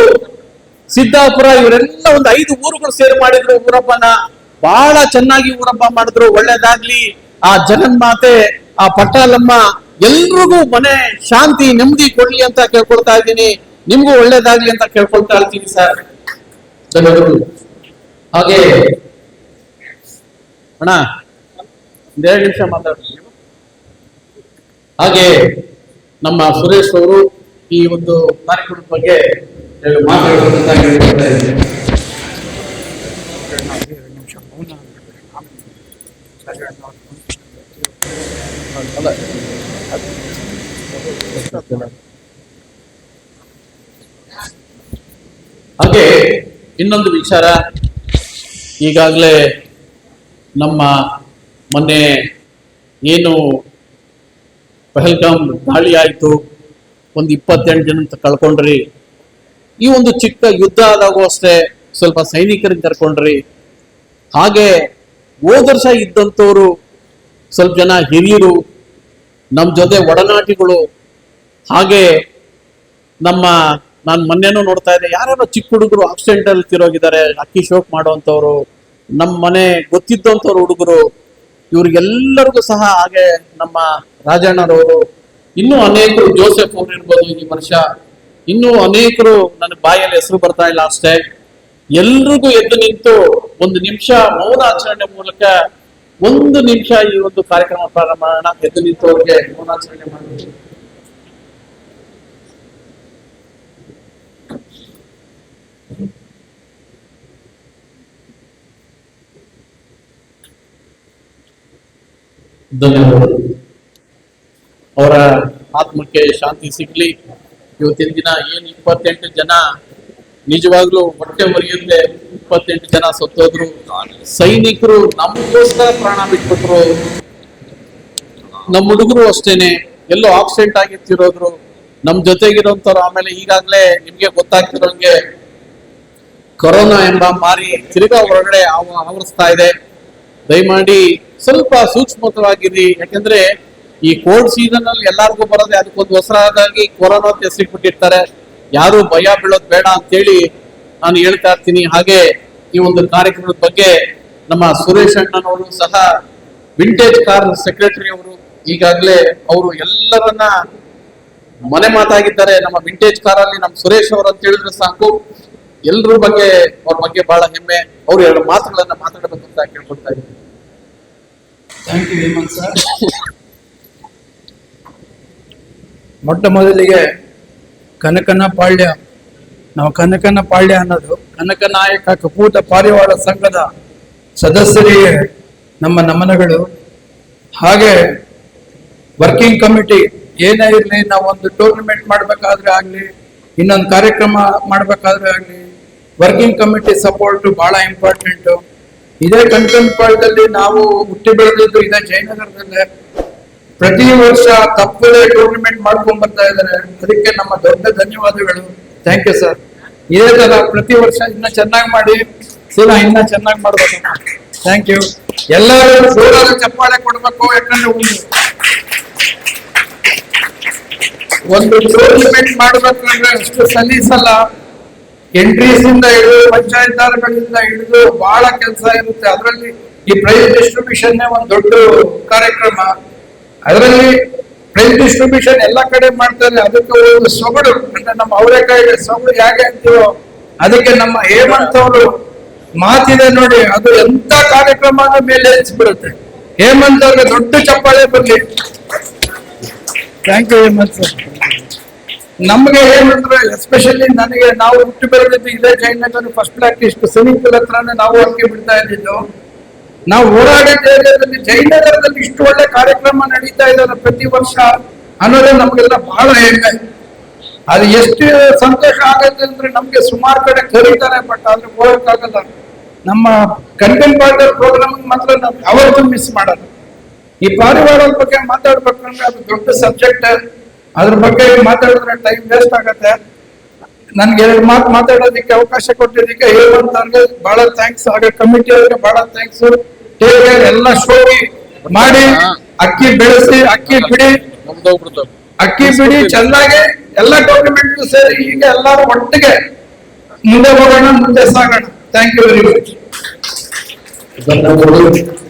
ಸಿದ್ದಾಪುರ ಇವರೆಲ್ಲ ಒಂದು 5 ಊರುಗಳು ಸೇರಿ ಮಾಡಿದ್ರು ಊರಬ್ಬನ. ಬಹಳ ಚೆನ್ನಾಗಿ ಊರಬ್ಬ ಮಾಡಿದ್ರು. ಒಳ್ಳೇದಾಗ್ಲಿ. ಆ ಜಗನ್ಮಾತೆ, ಆ ಪಟ್ಟಾಲಮ್ಮ ಎಲ್ರಿಗೂ ಮನೆ ಶಾಂತಿ ನೆಮ್ಮದಿ ಕೊಡ್ಲಿ ಅಂತ ಕೇಳ್ಕೊಳ್ತಾ ಇದ್ದೀನಿ. ನಿಮ್ಗೂ ಒಳ್ಳೇದಾಗ್ಲಿ ಅಂತ ಕೇಳ್ಕೊಳ್ತಾ ಇರ್ತೀನಿ ಸರ್. ಧನ್ಯವಾದಗಳು. ಹಾಗೆ ಅಣ್ಣ 2 ನಿಮಿಷ ಮಾತಾಡ್ತೀನಿ. ಹಾಗೆ ನಮ್ಮ ಸುರೇಶ್ ಅವರು ಈ ಒಂದು ಕಾರ್ಯಕ್ರಮದ ಬಗ್ಗೆ ಮಾತಾಡೋದಂತ ಹೇಳ್ಕೊಳ್ತಾ ಇದ್ದೀನಿ. ಹಾಗೆ ಇನ್ನೊಂದು ವಿಚಾರ, ಈಗಾಗಲೇ ನಮ್ಮ ಮೊನ್ನೆ ಏನು ಪಹಲ್ಗಾಮ್ ದಾಳಿ ಆಯಿತು, ಒಂದು 28 ಜನ ಕಳ್ಕೊಂಡ್ರಿ. ಈ ಒಂದು ಚಿಕ್ಕ ಯುದ್ಧ ಆದಾಗೂ ಅಷ್ಟೇ ಸ್ವಲ್ಪ ಸೈನಿಕರನ್ನ ಕರ್ಕೊಂಡ್ರಿ. ಹಾಗೆ ಹೋದ ವರ್ಷ ಇದ್ದಂಥವ್ರು ಸ್ವಲ್ಪ ಜನ ಹಿರಿಯರು, ನಮ್ಮ ಜೊತೆ ಒಡನಾಟಿಗಳು, ಹಾಗೆ ನಾನು ಮೊನ್ನೆನೂ ನೋಡ್ತಾ ಇದ್ದೆ, ಯಾರ್ಯಾರೋ ಚಿಕ್ಕ ಹುಡುಗರು ಆಕ್ಸಿಡೆಂಟ್ ಅಲ್ಲಿ ತಿರೋಗಿದ್ದಾರೆ, ಅಕ್ಕಿ ಶೋಕ್ ಮಾಡುವಂಥವ್ರು, ನಮ್ಮ ಮನೆ ಗೊತ್ತಿದ್ದಂಥವ್ರು ಹುಡುಗರು, ಇವ್ರಿಗೆಲ್ಲರಿಗೂ ಸಹ, ಹಾಗೆ ನಮ್ಮ ರಾಜಣ್ಣರವರು, ಇನ್ನೂ ಅನೇಕರು, ಜೋಸೆಫ್ ಅವ್ರು ಇರ್ಬೋದು ಈ ವರ್ಷ, ಇನ್ನೂ ಅನೇಕರು ನನ್ನ ಬಾಯಲ್ಲಿ ಹೆಸರು ಬರ್ತಾ ಇಲ್ಲ ಅಷ್ಟೇ. ಎಲ್ರಿಗೂ ಎದ್ದು ನಿಂತು 1 ನಿಮಿಷ ಮೌನಾಚರಣೆ ಮೂಲಕ 1 ನಿಮಿಷ ಈ ಒಂದು ಕಾರ್ಯಕ್ರಮ ಪ್ರಾರಂಭ ಮಾಡೋಣ. ಎದ್ದು ನಿಂತು ಅವ್ರಿಗೆ ಮೌನಾಚರಣೆ ಮಾಡಬೇಕು. ಧನ್ಯವಾದಗಳು. ಅವರ ಆತ್ಮಕ್ಕೆ ಶಾಂತಿ ಸಿಗ್ಲಿ. ಇವತ್ತಿನ ದಿನ ಏನು 28 ಜನ ನಿಜವಾಗ್ಲೂ ಹೊಟ್ಟೆ ಮರಿಯುತ್ತೆ, 28 ಜನ ಸತ್ತೋದ್ರು. ಸೈನಿಕರು ನಮಗೋಸ್ಕರ ಪ್ರಾಣ ಬಿಟ್ಬಿಟ್ರು. ನಮ್ಮ ಹುಡುಗರು ಅಷ್ಟೇನೆ ಎಲ್ಲೋ ಆಕ್ಸಿಡೆಂಟ್ ಆಗಿರ್ತಿರೋದ್ರು, ನಮ್ ಜೊತೆಗಿರೋಂಥವ್ರು. ಆಮೇಲೆ ಈಗಾಗಲೇ ನಿಮ್ಗೆ ಗೊತ್ತಾಗ್ತಿರೋಂಗೆ ಕೊರೋನಾ ಎಂಬ ಮಾರಿ ತಿರ್ಗಾ ಹೊರಗಡೆ ಆವರಿಸ್ತಾ ಇದೆ. ದಯಮಾಡಿ ಸ್ವಲ್ಪ ಸೂಕ್ಷ್ಮವಾಗಿರಿ. ಯಾಕಂದ್ರೆ ಈ ಕೋಲ್ಡ್ ಸೀಸನ್ ಅಲ್ಲಿ ಎಲ್ಲಾರ್ಗೂ ಬರೋದೆ, ಅದಕ್ಕೊಂದು ಹೊಸದಾಗಿ ಕೊರೋನಾ ಅಂತ ಹೆಸರಿಟ್ಬಿಟ್ಟಿರ್ತಾರೆ. ಯಾರು ಭಯ ಬೀಳೋದು ಬೇಡ ಅಂತೇಳಿ ನಾನು ಹೇಳ್ತಾ ಇರ್ತೀನಿ. ಹಾಗೆ ಈ ಒಂದು ಕಾರ್ಯಕ್ರಮದ ಬಗ್ಗೆ ನಮ್ಮ ಸುರೇಶ್ ಅಣ್ಣನವರು ಸಹ, ವಿಂಟೇಜ್ ಕಾರ್ ಸೆಕ್ರೆಟರಿ ಅವರು, ಈಗಾಗಲೇ ಅವರು ಎಲ್ಲರನ್ನ ಮನೆ ಮಾತಾಗಿದ್ದಾರೆ. ನಮ್ಮ ವಿಂಟೇಜ್ ಕಾರ್ ಅಲ್ಲಿ ನಮ್ಮ ಸುರೇಶ್ ಅವರು ಅಂತ ಹೇಳಿದ್ರೆ ಸಾಕು, ಎಲ್ರ ಬಗ್ಗೆ ಅವ್ರ ಬಗ್ಗೆ ಬಹಳ ಹೆಮ್ಮೆ. ಅವ್ರು 2 ಮಾತುಗಳನ್ನ ಮಾತಾಡಬೇಕು ಅಂತ ಕೇಳ್ಕೊಳ್ತಾ ಇದ್ದೀನಿ. Thank you Hemant sir. ಮೊಟ್ಟ ಮೊದಲಿಗೆ ಕನಕನಪಾಳ್ಯ, ನಾವು ಕನಕನಪಾಳ್ಯ ಅನ್ನೋದು ಕನಕನಾಯಕ ಕಪೂತ ಪಾರಿವಾಳ ಸಂಘದ ಸದಸ್ಯರಿಗೆ ನಮ್ಮ ನಮನಗಳು. ಹಾಗೆ ವರ್ಕಿಂಗ್ ಕಮಿಟಿ ಏನೇ ಇರಲಿ, ನಾವು ಒಂದು ಟೂರ್ನಮೆಂಟ್ ಮಾಡಬೇಕಾದ್ರೆ ಆಗಲಿ, ಇನ್ನೊಂದು ಕಾರ್ಯಕ್ರಮ ಮಾಡ್ಬೇಕಾದ್ರೆ ಆಗಲಿ ವರ್ಕಿಂಗ್ ಕಮಿಟಿ ಸಪೋರ್ಟ್ ಬಹಳ ಇಂಪಾರ್ಟೆಂಟ್. ಇದೇ ಕಂಕನಪಾಳ್ಯದಲ್ಲಿ ನಾವು ಹುಟ್ಟಿ ಬೆಳೆದಿದ್ದು ಇದೇ ಜಯನಗರದಲ್ಲೇ. ಪ್ರತಿ ವರ್ಷ ತಪ್ಪದೇ ಟೂರ್ನಮೆಂಟ್ ಮಾಡ್ಕೊಂಡ್ ಬರ್ತಾ ಇದ್ದಾರೆ. ಅದಕ್ಕೆ ನಮ್ಮ ದೊಡ್ಡ ಧನ್ಯವಾದಗಳು. Thank you sir. ಇದೇ ತರ ಪ್ರತಿ ವರ್ಷ ಇನ್ನ ಚೆನ್ನಾಗಿ ಮಾಡಿ ಇನ್ನ ಚೆನ್ನಾಗಿ ಮಾಡ್ಬೇಕು. Thank you. ಎಲ್ಲರೂ ಜೋರಾಗಿ ಚಪ್ಪಾಳೆ ಕೊಡ್ಬೇಕು. ಯಾಕಂದ್ರೆ ಒಂದು ಟೂರ್ನಮೆಂಟ್ ಮಾಡ್ಬೇಕಂದ್ರೆ ಅಷ್ಟು ಸಲೀಸಲ್ಲ. ಎಂಟ್ರೀಸ್ ಇಂದ ಹಿಡಿದು ಪಂಚಾಯತ್ದಾರಗಳಿಂದ ಹಿಡಿದು ಬಹಳ ಕೆಲಸ ಇರುತ್ತೆ. ಅದರಲ್ಲಿ ಈ ಪ್ರೈಸ್ ಡಿಸ್ಟ್ರಿಬ್ಯೂಷನ್ ಒಂದು ದೊಡ್ಡ ಕಾರ್ಯಕ್ರಮ. ಅದರಲ್ಲಿ ಪ್ರೈಸ್ ಡಿಸ್ಟ್ರಿಬ್ಯೂಷನ್ ಎಲ್ಲ ಕಡೆ ಮಾಡ್ತಾರೆ. ಅದಕ್ಕೆ ಒಂದು ಸೊಗಡು ಅಂದ್ರೆ ನಮ್ಮ ಅವರೆಕಾಯಿಗೆ ಸೊಗಡು ಹೇಗೆ ಅಂತೀವೋ ಅದಕ್ಕೆ ನಮ್ಮ ಹೇಮಂತ್ ಅವರು ಮಾತಿದೆ ನೋಡಿ, ಅದು ಎಂತ ಕಾರ್ಯಕ್ರಮ ಮೇಲೆ ಎನಿಸ್ಬಿಡುತ್ತೆ. ಹೇಮಂತ್ ಅವ್ರಿಗೆ ದೊಡ್ಡ ಚಪ್ಪಾಳೆ ಬರ್ಲಿ. Thank you Hemant sir. ನಮ್ಗೆ ಏನಂದ್ರೆ ಎಸ್ಪೆಷಲಿ ನನಗೆ ನಾವು ಹುಟ್ಟು ಬೆಳೆದಿದ್ದು ಇದೇ Jayanagar first practice swimming pool ಹತ್ರನೇ ನಾವು ಅಕ್ಕಿ ಬಿಡ್ತಾ ಇದ್ದಿದ್ದು. ನಾವು ಓಡಾಡಿದ ಏರಿಯಾದಲ್ಲಿ ಜಯನಗರದಲ್ಲಿ ಇಷ್ಟು ಒಳ್ಳೆ ಕಾರ್ಯಕ್ರಮ ನಡೀತಾ ಇದ್ದಾರೆ ಪ್ರತಿ ವರ್ಷ ಅನ್ನೋದೇ ನಮ್ಗೆಲ್ಲ ಬಹಳ ಹೆಮ್ಮೆ. ಅದು ಎಷ್ಟು ಸಂತೋಷ ಆಗುತ್ತೆ ಅಂದ್ರೆ ನಮ್ಗೆ ಸುಮಾರು ಕಡೆ ಕರೀತಾರೆ, ಬಟ್ ಆದ್ರೆ ಹೋಗಕ್ಕಾಗಲ್ಲ. ನಮ್ಮ ಕಂಟೆಂಪಾರ್ಟ್ ಪ್ರೋಗ್ರಾಮ್ ಮಾತ್ರ ನಾವು ಯಾವತ್ತೂ ಮಿಸ್ ಮಾಡಲ್ಲ. ಈ ಪಾರಿವಾಳದ ಬಗ್ಗೆ ಮಾತಾಡ್ಬೇಕಂದ್ರೆ ಅದು ದೊಡ್ಡ ಸಬ್ಜೆಕ್ಟ್. ಅದ್ರ ಬಗ್ಗೆ ಮಾತಾಡಿದ್ರೆ ಟೈಮ್ ವೇಸ್ಟ್ ಆಗತ್ತೆ. ನನ್ಗೆ 2 ಮಾತು ಮಾತಾಡೋದಕ್ಕೆ ಅವಕಾಶ ಕೊಟ್ಟಿದ್ದಕ್ಕೆ ಹೇಮಂತ್ ಅವ್ರಿಗೆ ಬಹಳ ಥ್ಯಾಂಕ್ಸ್. ಹಾಗೆ ಕಮಿಟಿ ಅವ್ರಿಗೆ ಬಹಳ ಥ್ಯಾಂಕ್ಸ್. ಎಲ್ಲ ಶೋಗಿ ಮಾಡಿ ಅಕ್ಕಿ ಬೆಳೆಸಿ ಅಕ್ಕಿ ಬಿಡಿ ಚೆನ್ನಾಗಿ ಎಲ್ಲ ಟೂರ್ನಮೆಂಟ್ ಸೇರಿ ಈಗ ಎಲ್ಲರೂ ಒಟ್ಟಿಗೆ ಮುಂದೆ ಹೋಗೋಣ, ಮುಂದೆ ಸಾಗೋಣ. Thank you very much.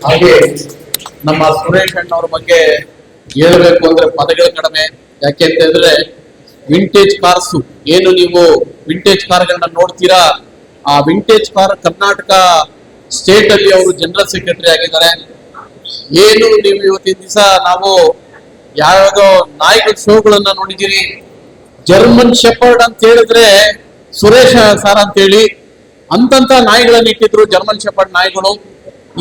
ಹಾಗೆ ನಮ್ಮ ಸುರೇಶ್ ಅಣ್ಣವ್ರ ಬಗ್ಗೆ ಹೇಳ್ಬೇಕು ಅಂದ್ರೆ ಪದಗಳು ಕಡಿಮೆ. ಯಾಕೆ ಅಂತ ಹೇಳಿದ್ರೆ ವಿಂಟೇಜ್ ಕಾರ್ಸ್ ಏನು ನೀವು ವಿಂಟೇಜ್ ಕಾರ್ಗಳನ್ನ ನೋಡ್ತೀರಾ, ಆ ವಿಂಟೇಜ್ ಕಾರ್ ಕರ್ನಾಟಕ ಸ್ಟೇಟ್ ಅಲ್ಲಿ ಅವರು ಜನರಲ್ ಸೆಕ್ರೆಟರಿ ಆಗಿದ್ದಾರೆ. ಏನು ನೀವು ಇವತ್ತಿನ ದಿವಸ ನಾವು ಯಾವ್ಯಾವ ನಾಯಿಗಳ ಶೋಗಳನ್ನ ನೋಡಿದ್ದೀರಿ. ಜರ್ಮನ್ ಶೆಪರ್ಡ್ ಅಂತ ಹೇಳಿದ್ರೆ ಸುರೇಶ್ ಸಾರ್ ಅಂತ ಹೇಳಿ ಅಂತಂತ ನಾಯಿಗಳನ್ನ ಇಟ್ಟಿದ್ರು, ಜರ್ಮನ್ ಶೆಪರ್ಡ್ ನಾಯಿಗಳು.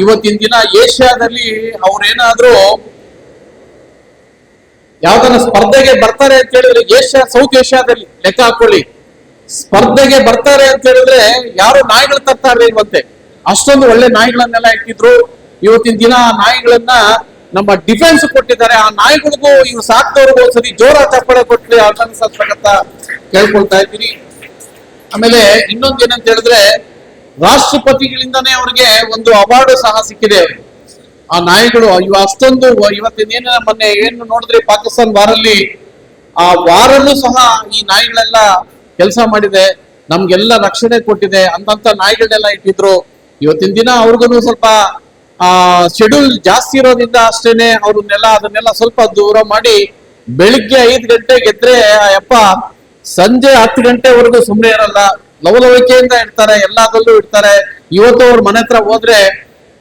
ಇವತ್ತಿನ ದಿನ ಏಷ್ಯಾದಲ್ಲಿ ಅವ್ರೇನಾದ್ರೂ ಯಾವ್ದನ್ನ ಸ್ಪರ್ಧೆಗೆ ಬರ್ತಾರೆ ಅಂತ ಹೇಳಿದ್ರೆ ಸೌತ್ ಏಷ್ಯಾದಲ್ಲಿ ಲೆಕ್ಕ ಹಾಕೊಳ್ಳಿ, ಸ್ಪರ್ಧೆಗೆ ಬರ್ತಾರೆ ಅಂತ ಹೇಳಿದ್ರೆ ಯಾರು ನಾಯಿಗಳು ತರ್ತಾ ಇಲ್ವಂತೆ. ಅಷ್ಟೊಂದು ಒಳ್ಳೆ ನಾಯಿಗಳನ್ನೆಲ್ಲ ಇಟ್ಟಿದ್ರು. ಇವತ್ತಿನ ದಿನ ನಾಯಿಗಳನ್ನ ನಮ್ಮ ಡಿಫೆನ್ಸ್ ಕೊಟ್ಟಿದ್ದಾರೆ. ಆ ನಾಯಿಗಳಿಗೂ ಇವು ಸಾಕ್ದವ್ರಿಗೂ ಒಂದ್ಸರಿ ಜೋರ ಚಪ್ಪಳೆ ಕೊಟ್ಟು ಅಭಿನಂದಿಸಬೇಕಂತ ಕೇಳ್ಕೊಳ್ತಾ ಇದ್ದೀನಿ. ಆಮೇಲೆ ಇನ್ನೊಂದು ಏನಂತ ಹೇಳಿದ್ರೆ ರಾಷ್ಟ್ರಪತಿಗಳಿಂದಾನೇ ಅವ್ರಿಗೆ ಒಂದು ಅವಾರ್ಡ್ ಸಹ ಸಿಕ್ಕಿದೆ. ಆ ನಾಯಿಗಳು ಇವ ಅಷ್ಟೊಂದು ಇವತ್ತಿನ ಮೊನ್ನೆ ಏನು ನೋಡಿದ್ರಿ ಪಾಕಿಸ್ತಾನ್ ವಾರಲ್ಲಿ, ಆ ವಾರಲ್ಲೂ ಸಹ ಈ ನಾಯಿಗಳೆಲ್ಲ ಕೆಲಸ ಮಾಡಿದೆ, ನಮ್ಗೆಲ್ಲ ರಕ್ಷಣೆ ಕೊಟ್ಟಿದೆ. ಅಂತಂತ ನಾಯಿಗಳನ್ನೆಲ್ಲ ಇಟ್ಟಿದ್ರು. ಇವತ್ತಿನ ದಿನ ಅವ್ರಿಗೂ ಸ್ವಲ್ಪ ಶೆಡ್ಯೂಲ್ ಜಾಸ್ತಿ ಇರೋದ್ರಿಂದ ಅಷ್ಟೇನೆ ಅದನ್ನೆಲ್ಲ ಸ್ವಲ್ಪ ದೂರ ಮಾಡಿ ಬೆಳಿಗ್ಗೆ 5 ಗಂಟೆಗೆ ಎದ್ರೆ ಯಪ್ಪ ಸಂಜೆ 10 ಗಂಟೆವರೆಗೂ ಸುಮ್ಮನೆ ಇರಲ್ಲ, ಲವಲವಿಕೆಯಿಂದ ಇಡ್ತಾರೆ, ಎಲ್ಲದಲ್ಲೂ ಇಡ್ತಾರೆ. ಇವತ್ತು ಅವ್ರ ಮನೆ ಹತ್ರ ಹೋದ್ರೆ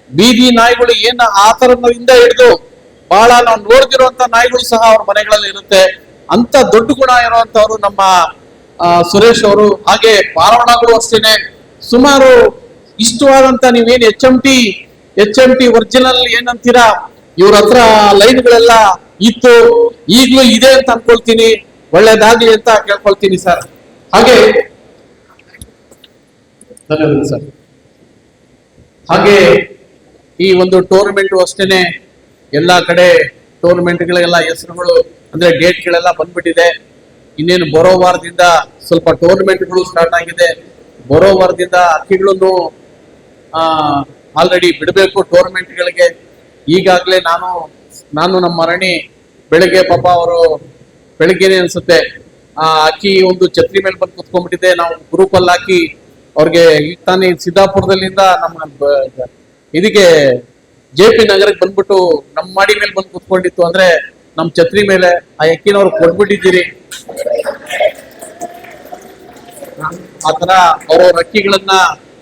ಬೀದಿ ನಾಯಿಗಳು ಏನ್ ಆ ತರದಿಂದ ಹಿಡಿದು ಬಹಳ ನಾವು ನೋಡ್ದಿರುವಂತ ನಾಯಿಗಳು ಸಹ ಅವ್ರ ಮನೆಗಳಲ್ಲಿ ಇರುತ್ತೆ. ಅಂತ ದೊಡ್ಡ ಗುಣ ಇರುವಂತವ್ರು ನಮ್ಮ ಸುರೇಶ್ ಅವರು. ಹಾಗೆ ಪಾರವಾಳಗಳು ಅಷ್ಟೇನೆ ಸುಮಾರು ಇಷ್ಟವಾದಂತ ನೀವೇನ್ ಎಚ್ ಎಂ ಟಿ ಒರಿಜಿನಲ್ ಏನಂತೀರಾ ಇವ್ರ ಹತ್ರ ಲೈನ್ಗಳೆಲ್ಲ ಇತ್ತು, ಈಗ್ಲೂ ಇದೆ ಅಂತ ಅನ್ಕೊಳ್ತೀನಿ. ಒಳ್ಳೇದಾಗ್ಲಿ ಅಂತ ಕೇಳ್ಕೊಳ್ತೀನಿ ಸರ್. ಹಾಗೆ ಧನ್ಯವಾದ ಸರ್. ಹಾಗೆ ಈ ಒಂದು ಟೂರ್ನಮೆಂಟ್ ಅಷ್ಟೇನೆ ಎಲ್ಲಾ ಕಡೆ ಟೂರ್ನಮೆಂಟ್ಗಳಿಗೆಲ್ಲ ಹೆಸರುಗಳು ಅಂದ್ರೆ ಡೇಟ್ಗಳೆಲ್ಲ ಬಂದ್ಬಿಟ್ಟಿದೆ. ಇನ್ನೇನು ಬರೋ ವಾರದಿಂದ ಸ್ವಲ್ಪ ಟೂರ್ನಮೆಂಟ್ಗಳು ಸ್ಟಾರ್ಟ್ ಆಗಿದೆ. ಬರೋ ವಾರದಿಂದ ಅಕ್ಕಿಗಳನ್ನು ಆಲ್ರೆಡಿ ಬಿಡಬೇಕು ಟೂರ್ನಮೆಂಟ್ಗಳಿಗೆ. ಈಗಾಗಲೇ ನಾನು ನಮ್ಮ ಮರಣಿ ಬೆಳಿಗ್ಗೆ ಪಾಪ ಅವರು ಬೆಳಿಗ್ಗೆನೆ ಅನ್ಸುತ್ತೆ ಅಕ್ಕಿ ಒಂದು ಛತ್ರಿ ಮೇಲೆ ಬಂದು ಕುತ್ಕೊಂಡ್ಬಿಟ್ಟಿದೆ. ನಾವು ಗ್ರೂಪ್ ಅಲ್ಲಿ ಹಾಕಿ ಅವ್ರಿಗೆ ಈಗ ತಾನೇ ಸಿದ್ದಾಪುರದಲ್ಲಿಂದ ನಮ್ಮ ಇದಕ್ಕೆ JP ನಗರಕ್ಕೆ ಬಂದ್ಬಿಟ್ಟು ನಮ್ಮ ಮಾಡಿ ಮೇಲೆ ಬಂದು ಕುತ್ಕೊಂಡಿತ್ತು. ಅಂದ್ರೆ ನಮ್ ಛತ್ರಿ ಮೇಲೆ ಆ ಅಕ್ಕಿನವ್ರು ಕೊಟ್ಬಿಟ್ಟಿದ್ದೀರಿ. ಆತರ ಅವ್ರವ್ರ ಅಕ್ಕಿಗಳನ್ನ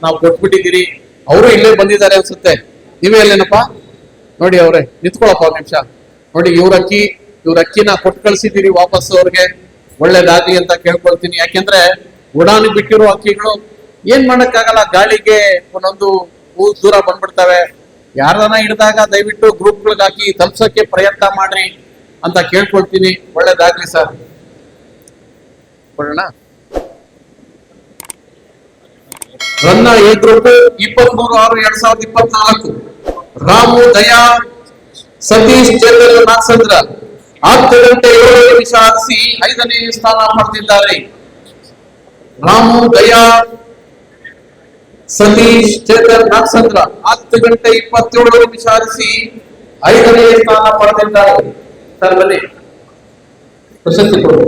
ನಾವು ಕೊಟ್ಬಿಟ್ಟಿದ್ದೀರಿ. ಅವರು ಇಲ್ಲೇ ಬಂದಿದ್ದಾರೆ ಅನ್ಸುತ್ತೆ. ನೀವೇ ಅಲ್ಲೇನಪ್ಪ ನೋಡಿ, ಅವ್ರೆ ನಿಂತ್ಕೊಳಪ್ಪ ಒಂದ್ ನಿಮಿಷ ನೋಡಿ. ಇವ್ರ ಅಕ್ಕಿನ ಕೊಟ್ಟು ಕಳ್ಸಿದ್ದೀರಿ ವಾಪಸ್ ಅವ್ರಿಗೆ. ಒಳ್ಳೇದಾಗ್ಲಿ ಅಂತ ಕೇಳ್ಕೊಳ್ತೀನಿ. ಯಾಕೆಂದ್ರೆ ಉಡಾನಿ ಬಿಟ್ಟಿರೋ ಅಕ್ಕಿಗಳು ಏನ್ ಮಾಡಕ್ಕಾಗಲ್ಲ, ಗಾಳಿಗೆ ಒಂದೊಂದು ದೂರ ಬಂದ್ಬಿಡ್ತವೆ. ಯಾರನ್ನ ಹಿಡಿದಾಗ ದಯವಿಟ್ಟು ಗ್ರೂಪ್ಗಳಿಗೆ ಹಾಕಿ ತಲುಪ್ಸಕ್ಕೆ ಪ್ರಯತ್ನ ಮಾಡ್ರಿ ಅಂತ ಕೇಳ್ಕೊಳ್ತೀನಿ. ಒಳ್ಳೇದಾಗ್ಲಿ ಸರ್. ಕೊಡೋಣ. ರನ್ನ ಎ ಗ್ರೂಪ್ 23/6/2024. ರಾಮು ದಯಾ ಸತೀಶ್ ಚಂದ್ರ ನಾಗಸಂದ್ರ 10 ಗಂಟೆ 7 ನಿಮಿಷ ಆರಿಸಿ 5ನೇ ಸ್ಥಾನ ಪಡೆದಿದ್ದಾರೆ. ರಾಮು ದಯಾ ಸತೀಶ್ ಚೇತನ್ ನಾಗಸಂದ್ರ 10 ಗಂಟೆ 27 ನಿಮಿಷ ಆರಿಸಿ 5ನೇ ಸ್ಥಾನ ಪಡೆದಿದ್ದಾರೆ. ಸರ್ ಬನ್ನಿ ಪ್ರಶಸ್ತಿ ಕೊಡು.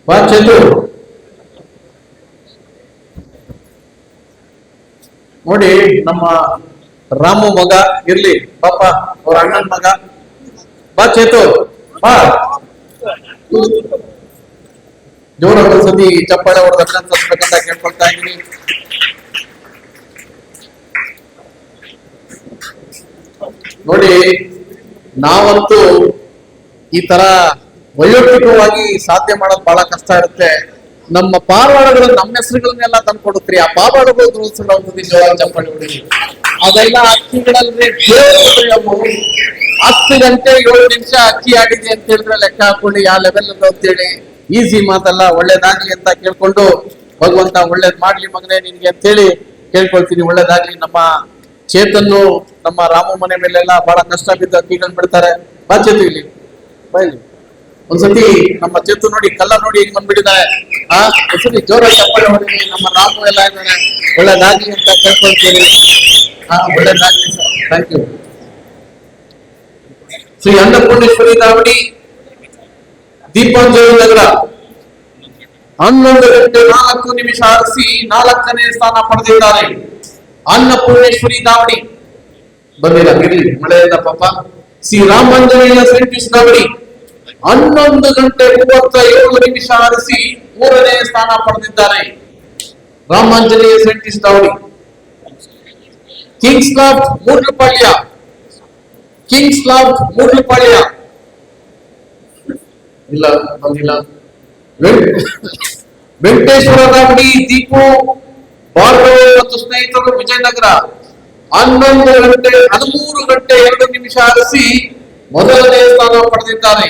ಬಾ ಚಂದ್ರು, ನೋಡಿ ನಮ್ಮ ರಾಮು ಮಗ ಇರ್ಲಿ ಪಾಪ ಅವ್ರ ಅಣ್ಣನ ಮಗ. ಬಾ ಚೇತು ಬಾ, ಜೋರ ಒಂದ್ಸತಿ ಚಪ್ಪಾಳೆ ಹೊಡೆದ ಅಭಿನಂದಿಸಬೇಕಂತ ಕೇಳ್ಕೊಳ್ತಾ ಇದ್ದೀನಿ. ನೋಡಿ ನಾವಂತೂ ಈ ತರ ವೈಯಕ್ತಿಕವಾಗಿ ಸಾಧ್ಯ ಮಾಡೋದು ಬಹಳ ಕಷ್ಟ ಇರುತ್ತೆ. ನಮ್ಮ ಪಾರಿವಾಳಗಳು ನಮ್ಮ ಹೆಸರುಗಳನ್ನೆಲ್ಲ ತಂದ್ಕೊಡುತ್ತೀರಿ. ಆ ಪಾರಿವಾಳಗಳು ಒಂದ್ಸತಿ ಜೋರ ಚಪ್ಪಾಳೆ ಹೊಡಿ. ಅದೆಲ್ಲ ಅಕ್ಕಿಗಳಲ್ಲಿ 10 ಗಂಟೆ 7 ನಿಮಿಷ ಅಕ್ಕಿ ಆಡಿದೆ ಅಂತ ಹೇಳಿದ್ರೆ ಲೆಕ್ಕ ಹಾಕೊಳ್ಳಿ ಯಾವ ಲೆವೆಲ್ ಅಂತೇಳಿ. ಈಸಿ ಮಾತಲ್ಲ. ಒಳ್ಳೇದಾಗ್ಲಿ ಅಂತ ಕೇಳ್ಕೊಂಡು ಭಗವಂತ ಒಳ್ಳೇದ್ ಮಾಡ್ಲಿ ಮಗನೇ ನಿನ್ಗೆ ಅಂತೇಳಿ ಕೇಳ್ಕೊಳ್ತೀನಿ. ಒಳ್ಳೇದಾಗ್ಲಿ. ನಮ್ಮ ಚೇತನ್ನು ನಮ್ಮ ರಾಮು ಮನೆ ಮೇಲೆಲ್ಲ ಬಹಳ ಕಷ್ಟ ಬಿದ್ದು ಅಕ್ಕಿಗಳು ಬಿಡ್ತಾರೆ. ಬಾ ಚೇತು ಇಲ್ಲಿ ಬಾ ಇಲ್ಲಿ ಒಂದ್ಸತಿ ನಮ್ಮ ಚೇತು ನೋಡಿ ಕಲ್ಲ ನೋಡಿ ಈಗ ಬಂದ್ಬಿಟ್ಟಿದ್ದಾರೆ. ಒಂದ್ಸತಿ ಜೋರಾಗಿ ಚಪ್ಪಾಳೆ ಹೊಡಿ. ನಮ್ಮ ರಾಮು ಎಲ್ಲ ಇದ್ದಾರೆ. ಒಳ್ಳೇದಾಗ್ಲಿ ಅಂತ ಕೇಳ್ಕೊಳ್ತೀನಿ. ಒಳ್ಳೇದಾಗ್ಲಿ sir, thank you. Shri Annapoorneshwari ದಾವಡಿ ದೀಪಾಂಜಲಿ ನಗರ 11 ಗಂಟೆ 4 ನಿಮಿಷ ಆರಿಸಿ 4ನೇ ಸ್ಥಾನ ಪಡೆದಿದ್ದಾರೆ. ಅನ್ನಪೂರ್ಣೇಶ್ವರಿ ದಾವಡಿ ಬಂದಿಲ್ಲ ಇರ್ಲಿ ಮಳೆಯಿಂದ ಪಾಪ. ಶ್ರೀ ರಾಮಾಂಜನೇಯ ಸೈಂಟಿಸ್ಟ್ ದಾವಡಿ 11 ಗಂಟೆ 37 ನಿಮಿಷ ಆರಿಸಿ 3ನೇ ಸ್ಥಾನ ಪಡೆದಿದ್ದಾರೆ. ರಾಮಾಂಜನೇಯ ಸೈಂಟಿಸ್ಟ್ ದಾವಡಿ. ಕಿಂಗ್ಸ್ ಕ್ಲಬ್ ಮೂಡ್ಲಪಾಳ್ಯ ಇಲ್ಲ ಬಂದಿಲ್ಲ. ವೆಂಕಟೇಶ್ವರ ದಾವಡಿ ದೀಪು ಭಾರ್ಗವ ಮತ್ತು ಸ್ನೇಹಿತರು ವಿಜಯನಗರ 13 ಗಂಟೆ 2 ನಿಮಿಷ ಆರಿಸಿ 1ನೇ ಸ್ಥಾನ ಪಡೆದಿದ್ದಾರೆ.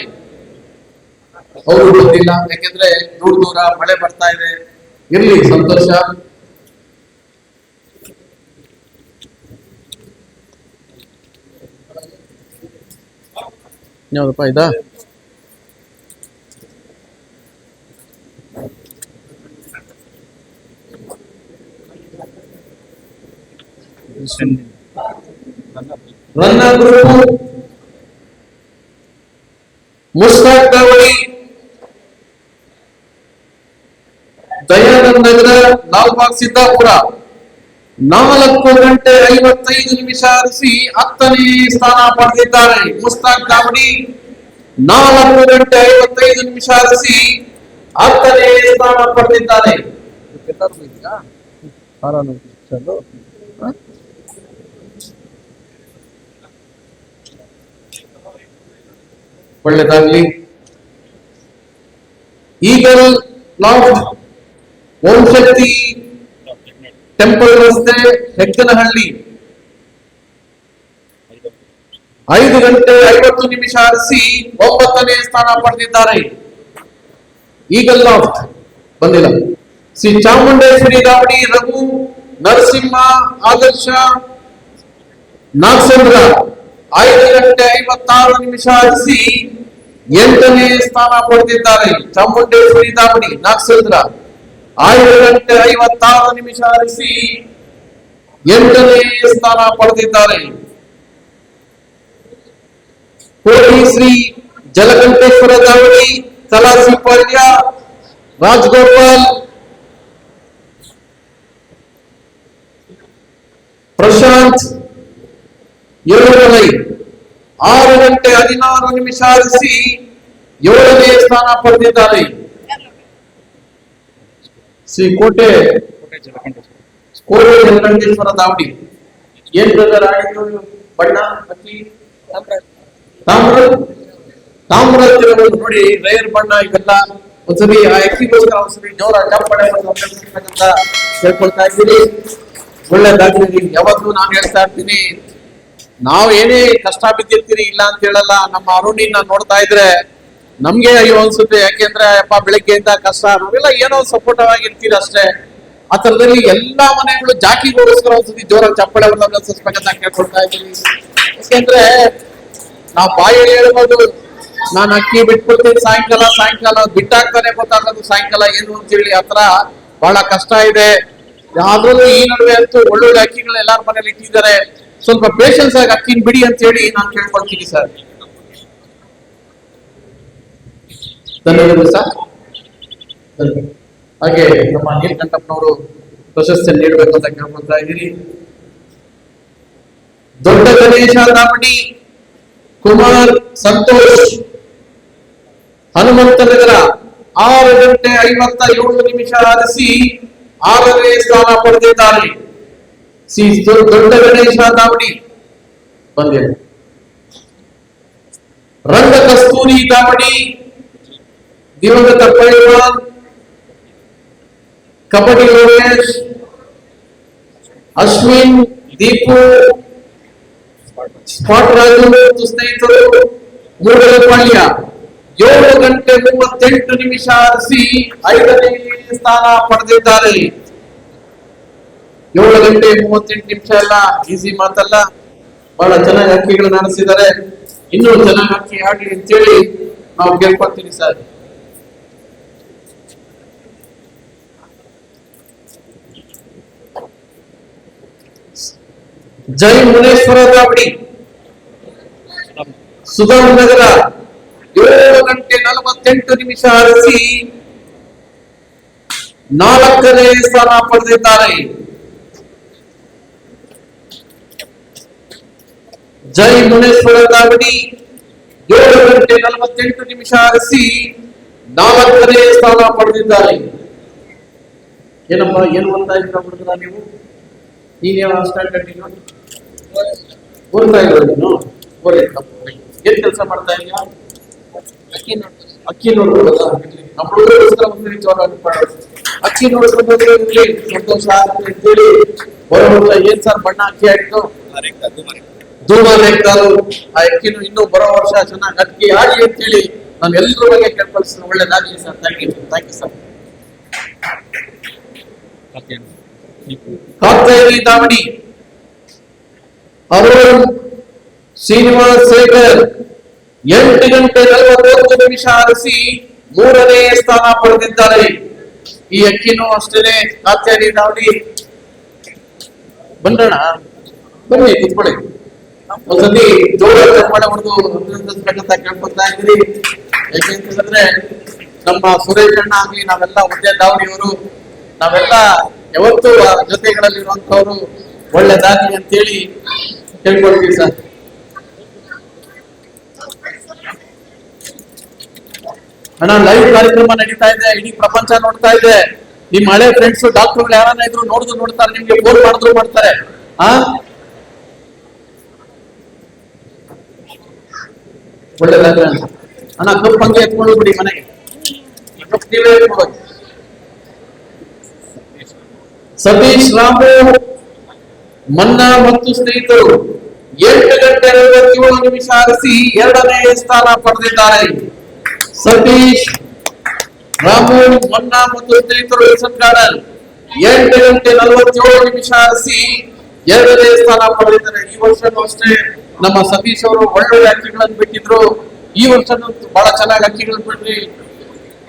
ಅವರು ಬಂದಿಲ್ಲ ಯಾಕೆಂದ್ರೆ ದೂರ ಮಳೆ ಬರ್ತಾ ಇದೆ. ಇರ್ಲಿ ಸಂತೋಷ. ಯಾವ್ದಪ್ಪ ಇದ ರನ್ನ ಗ್ರೂಪ್ ಮುಸ್ತಾಕ್ ದಾವಡಿ ದಯಾನಂದ ನಗರ ಲಾಲ್ಬಾಗ್ ಸಿದ್ದಾಪುರ 4 ಗಂಟೆ 55 ನಿಮಿಷ ಆರಿಸಿ 10ನೇ ಸ್ಥಾನ ಪಡೆದಿದ್ದಾರೆ. ಮುಸ್ತಾಕ್ ದಾವಡಿ 4 ಗಂಟೆ 55 ನಿಮಿಷ ಆರಿಸಿ 10ನೇ ಸ್ಥಾನ ಪಡೆದಿದ್ದಾರೆ. ಒಳ್ಳೆದಾಗ್ಲಿ. Eagle loft Om Shakti temple ರಸ್ತೆ ಹೆಗ್ಗನಹಳ್ಳಿ 5 ಗಂಟೆ 50 ನಿಮಿಷ ಆರಿಸಿ 9ನೇ ಸ್ಥಾನ ಪಡೆದಿದ್ದಾರೆ. ಈಗಲ್ ಲಾಫ್ಟ್ ಬಂದಿಲ್ಲ. ಶ್ರೀ ಚಾಮುಂಡೇಶ್ವರಿ ದಾವಡಿ ರಘು ನರಸಿಂಹ ಆದರ್ಶ ನಾಗಸಂದ್ರ 5 ಗಂಟೆ 56 ನಿಮಿಷ ಆರಿಸಿ 8ನೇ ಸ್ಥಾನ ಪಡೆದಿದ್ದಾರೆ. ಚಾಮುಂಡೇಶ್ವರಿ ದಾವಡಿ ನಾಗಸಂದ್ರ 5 ಗಂಟೆ 56 ನಿಮಿಷ ಆರಿಸಿ 8ನೇ ಸ್ಥಾನ ಪಡೆದಿದ್ದಾರೆ. ಕೋಟಿ ಶ್ರೀ ಜಲಗಂಟೇಶ್ವರ ದಾವಡಿ ಕಲಾಸಿಪಾಳ್ಯ ರಾಜಗೋಪಾಲ್ ಪ್ರಶಾಂತ್ 6 ಗಂಟೆ 16 ನಿಮಿಷ ಆರಿಸಿ 7ನೇ ಸ್ಥಾನ ಪಡೆದಿದ್ದಾರೆ. ಶ್ರೀ ಕೋಟೆ ಜಲಗಂಟೇಶ್ವರ ದಾವಡಿ ಏನ್ ಬ್ರದರ್ ಆಡಿದ್ರು ಬಣ್ಣ ಅಕ್ಕಿ ತಾಮ್ರ ನೋಡಿ ರೇರ್ ಬಣ್ಣ ಇವೆಲ್ಲ ಒಂದ್ಸರಿ ಆ ಅಕ್ಕಿಗೋಸ್ಕರ ಒಂದ್ಸರಿ ಜೋರ ಚಪ್ಪಾಳೆ ಅಂತ ಕೇಳ್ಕೊಳ್ತಾ ಇದ್ದೀನಿ. ಒಳ್ಳೆದಾಗ್ಲಿ. ಯಾವತ್ತೂ ನಾನು ಹೇಳ್ತಾ ಇರ್ತೀನಿ, ನಾವು ಏನೇ ಕಷ್ಟ ಬಿದ್ದಿರ್ತೀರಿ ಇಲ್ಲ ಅಂತ ಹೇಳಲ್ಲ. ನಮ್ಮ ಅರುಣಿನ ನೋಡ್ತಾ ಇದ್ರೆ ನಮ್ಗೆ ಅಯ್ಯೋ ಅನ್ಸುತ್ತೆ. ಯಾಕೆಂದ್ರೆ ಅಪ್ಪ ಬೆಳಿಗ್ಗೆಯಿಂದ ಕಷ್ಟ, ನಾವೆಲ್ಲ ಏನೋ ಸಪೋರ್ಟಿವ್ ಆಗಿರ್ತೀರಿ ಅಷ್ಟೇ. ಆ ತರದಲ್ಲಿ ಎಲ್ಲಾ ಮನೆಗಳು ಜಾಕಿಗೋಸ್ಕರ ಒಂದ್ಸತಿ ಜೋರಾಗಿ ಚಪ್ಪಾಳೆ ಹೊಡೆಸ್ಬೇಕಂತ ಕೇಳ್ಕೊಳ್ತಾ ಇದ್ದೀನಿ. ಯಾಕೆಂದ್ರೆ ನಾವು ಬಾಯಲ್ಲಿ ಹೇಳ್ಬೋದು, ನಾನು ಅಕ್ಕಿ ಬಿಟ್ಬಿಡ್ತೀನಿ ಸಾಯಂಕಾಲ ಬಿಟ್ಟಾಗ್ತಾನೆ ಗೊತ್ತಾಗೋದು ಸಾಯಂಕಾಲ ಏನು ಅಂತ ಹೇಳಿ. ಆತರ ಬಹಳ ಕಷ್ಟ ಇದೆ. ಯಾವ್ದ್ರಲ್ಲೂ ಈ ನಡುವೆ ಅಂತೂ ಒಳ್ಳೊಳ್ಳೆ ಅಕ್ಕಿಗಳು ಎಲ್ಲಾರ ಮನೇಲಿ ಇಟ್ಟಿದ್ದಾರೆ. ಸ್ವಲ್ಪ ಪೇಷನ್ಸ್ ಆಗಿ ಅಕ್ಕಿನ ಬಿಡಿ ಅಂತ ಹೇಳಿ ನಾನು ಕೇಳ್ಕೊಳ್ತೀನಿ ಸರ್. ಧನ್ಯವಾದ ಸರ್. ಹಾಗೆ ನಮ್ಮ ನೀಲಕಂಠಪ್ಪನವರು ಪ್ರಶಸ್ತಿ ನೀಡಬೇಕು ಅಂತ ಕೇಳ್ಕೊಳ್ತಾ ಇದ್ದೀರಿ. ದೊಡ್ಡ ಗಣೇಶ ದಾಮಡಿ, ಕುಮಾರ್ ಸಂತೋಷ್, ಹನುಮಂತನಗರ 6:57 ಆರಿಸಿ 6ನೇ ಸ್ಥಾನ ಪಡೆದಿದ್ದಾರೆ. ದೊಡ್ಡ ಗಣೇಶ ದಾವಡಿ ಬಂದಿದೆ. ರಂಗ ಕಸ್ತೂರಿ ದಾವಡಿ, ದಿವಂಗತ ಪೈಲ್ವಾನ್ ಕಬಡ್ಡಿ ಲೋಕೇಶ್, ಅಶ್ವಿನ್, ದೀಪು, ಸ್ಪಾಟ್ ರಾಜು ಮತ್ತು ಸ್ನೇಹಿತರು ಮೂಡಲಪಾಳ್ಯ 7:38 ಆರಿಸಿ 5ನೇ ಸ್ಥಾನ ಪಡೆದಿದ್ದಾರೆ. 7:38 ಎಲ್ಲ ಈಸಿ ಮಾತಲ್ಲ. ಬಹಳ ಚೆನ್ನಾಗಿ ಅಕ್ಕಿಗಳನ್ನ ನಡೆಸಿದ್ದಾರೆ. ಇನ್ನೂ ಚೆನ್ನಾಗಿ ಅಕ್ಕಿ ಆಡಿ ಅಂತೇಳಿ ನಾವು ಕೇಳ್ಕೊಳ್ತೀವಿ ಸರ್. ಜೈ ಮುನೇಶ್ವರ ದಾವಡಿ, ಸುಧಾಮ್ ನಗರ 7:48 ಆರಿಸಿ 4ನೇ ಸ್ಥಾನ ಪಡೆದಿದ್ದಾರೆ. ಜೈ ಮುನೇಶ್ವರ ದಾವಡಿ 7:48 ಆರಿಸಿ 4ನೇ ಸ್ಥಾನ ಪಡೆದಿದ್ದಾರೆ. ಏನಪ್ಪ ಏನು ಓದ್ತಾ ಇದ್ದೀರಾ ಹುಡುಗರ ನೀವು? ನೀನೇನು ಸ್ಟ್ಯಾಂಡರ್ಡ್ ಓದ್ತಾ ಇರೋ ನೀನು? ಏನ್ ಕೆಲಸ ಮಾಡ್ತಾ ಇದೀಯಾ? ಅಕ್ಕಿ ನೋಡ್ಬೋದಲ್ಲ. ನಮ್ಮ ಹುಡುಗರಿಗೋಸ್ಕರ ಅಕ್ಕಿ ನೋಡ್ಕೊಂಡು ಸಂತೋಷ ಅಂತೇಳಿ ಬರೋ ಏನ್ ಸರ್ ಬಣ್ಣ ಅಕ್ಕಿ ಆಡಿದ್ದು ಧೂಮಾಲೇಖಾರು. ಆ ಅಕ್ಕಿನೂ ಇನ್ನೂ ಬರೋ ವರ್ಷ ಚೆನ್ನಾಗಿ ಅಕ್ಕಿ ಆಡಿ ಅಂತೇಳಿ ನಾನು ಎಲ್ಲರ ಬಗ್ಗೆ ಕೇಳ್ಕೊಳ್ತೀನಿ. ಒಳ್ಳೇದಾಗಲಿ ಸರ್. Thank you sir. ಕಾರ್ತೇರಿ ದಾವಡಿ, ಅರುಣ್ ಶ್ರೀನಿವಾಸ್ ಶೇಖರ್ 8:41 ಆರಿಸಿ 3ನೇ ಸ್ಥಾನ ಪಡೆದಿದ್ದಾರೆ. ಈ ಅಕ್ಕಿನೂ ಅಷ್ಟೇನೆ. ಕಾರ್ತೇರಿ ದಾವಡಿ ಬಂದಣ, ಬನ್ನಿ ಕುತ್ಕೊಳ್ಳಿ. ಒಂದ್ಸತಿ ಜೋರ ಚಪ್ಪಾಳೆ ಹೊಡೆದು ಅಭಿನಂದಿಸ್ಬೇಕಂತ ಕೇಳ್ಕೊಳ್ತಾ ಇದ್ದೀರಿ. ಯಾಕೆಂತಂದ್ರೆ ನಮ್ಮ ಸುರೇಶ್ ಅಣ್ಣ ಆಗ್ಲಿ, ನಾವೆಲ್ಲ ಒಂದೇ ದಾವಣಿಯವರು, ನಾವೆಲ್ಲ ಯಾವತ್ತೂ ಜೊತೆಗಳಲ್ಲಿ ಇರುವಂತವ್ರು. ಒಳ್ಳೆದಾಗ್ಲಿ ಅಂತೇಳಿ ಕೇಳ್ಕೊಳ್ತೀವಿ ಸರ್. ಅಣ್ಣ ಲೈವ್ ಕಾರ್ಯಕ್ರಮ ನಡೀತಾ ಇದೆ, ಇಡೀ ಪ್ರಪಂಚ ನೋಡ್ತಾ ಇದೆ. ನಿಮ್ ಹಳೆ ಫ್ರೆಂಡ್ಸ್ ಡಾಕ್ಟರ್ಗಳು ಯಾರನ್ನ ಇದ್ರು ನೋಡ್ತಾರೆ, ನಿಮ್ಗೆ ಫೋನ್ ಮಾಡಿದ್ರು ಮಾಡ್ತಾರೆ. ಒಳ್ಳೆದಾಗ್ಲಿ ಅಣ್ಣ. ಕಪ್ ಹಂಗೆ ಎತ್ಕೊಂಡು ಬಿಡಿ ಮನೆಗೆ, ನೀವೇ ಎತ್ಕೊಬೇಕು. ಸತೀಶ್ ರಾಮು ಮನ್ನಾ ಮತ್ತು ಸ್ನೇಹಿತರು 8:47 ಆರಿಸಿ 2ನೇ ಸ್ಥಾನ ಪಡೆದಿದ್ದಾರೆ. ಸತೀಶ್ ರಾಮು ಮನ್ನಾ ಮತ್ತು ಸ್ನೇಹಿತರು ಗಾರ್ಡನ್ 8:47 ಆರಿಸಿ 2ನೇ ಸ್ಥಾನ ಪಡೆದಿದ್ದಾರೆ. ಈ ವರ್ಷನೂ ಅಷ್ಟೇ ನಮ್ಮ ಸತೀಶ್ ಅವರು ಒಳ್ಳೊಳ್ಳೆ ಅಕ್ಕಿಗಳನ್ನು ಬಿಟ್ಟಿದ್ರು. ಈ ವರ್ಷನೂ ಬಹಳ ಚೆನ್ನಾಗಿ ಅಕ್ಕಿಗಳನ್ನು ಬಿಟ್ರಿ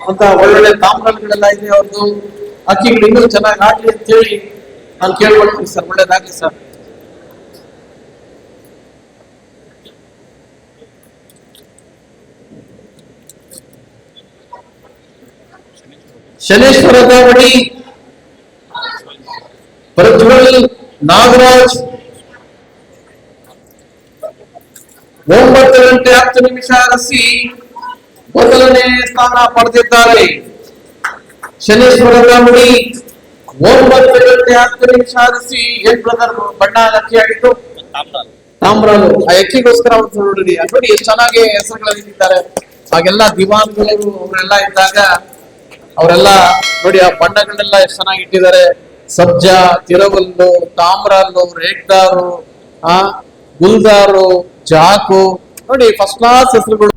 ಅಂತ ಒಳ್ಳೊಳ್ಳೆ ತಾಮ್ರಗಳೆಲ್ಲ ಇದೆ ಅವ್ರದ್ದು. ಅಕ್ಕಿಗಳು ಇನ್ನೂ ಚೆನ್ನಾಗಿ ಆಗ್ಲಿ ಅಂತ ಹೇಳಿ ನಾನು ಕೇಳ್ಕೊಳ್ತೀನಿ ಸರ್. ಒಳ್ಳೇದಾಗ್ಲಿ ಸರ್. ಶನೇಶ್ವರ ದಾವಡಿ, ಪ್ರಜ್ವಲ್ ನಾಗರಾಜ್ 9:10 ಆರಿಸಿ 1ನೇ ಸ್ಥಾನ ಪಡೆದಿದ್ದಾರೆ. ಶನೇಶ್ವರ ದಾವಡಿ 9:10 ಆರಿಸಿ ಏನ್ ಬ್ರದರ್ ಬಣ್ಣ ಅಕ್ಕಿ ಆಡಿದ್ದು ತಾಮ್ರಾಲು. ಆ ಅಕ್ಕಿಗೋಸ್ಕರ ನೋಡಿ ಎಷ್ಟು ಚೆನ್ನಾಗಿ ಹೆಸರುಗಳಿದ್ದಾರೆ. ಹಾಗೆಲ್ಲ ದಿವಾನ್ಗಳು ಅವರೆಲ್ಲ ಇದ್ದಾಗ ಅವರೆಲ್ಲ ನೋಡಿ ಆ ಬಣ್ಣಗಳನ್ನೆಲ್ಲ ಎಷ್ಟು ಚೆನ್ನಾಗಿ ಇಟ್ಟಿದ್ದಾರೆ. ಸಬ್ಜಾ, ತಿರವಲ್ಲು, ತಾಮ್ರಲ್ಲು, ರೇಗ್ದಾರು, ಗುಲ್ದಾರು, ಜಾಕು, ನೋಡಿ ಫಸ್ಟ್ ಕ್ಲಾಸ್ ಹೆಸರುಗಳು.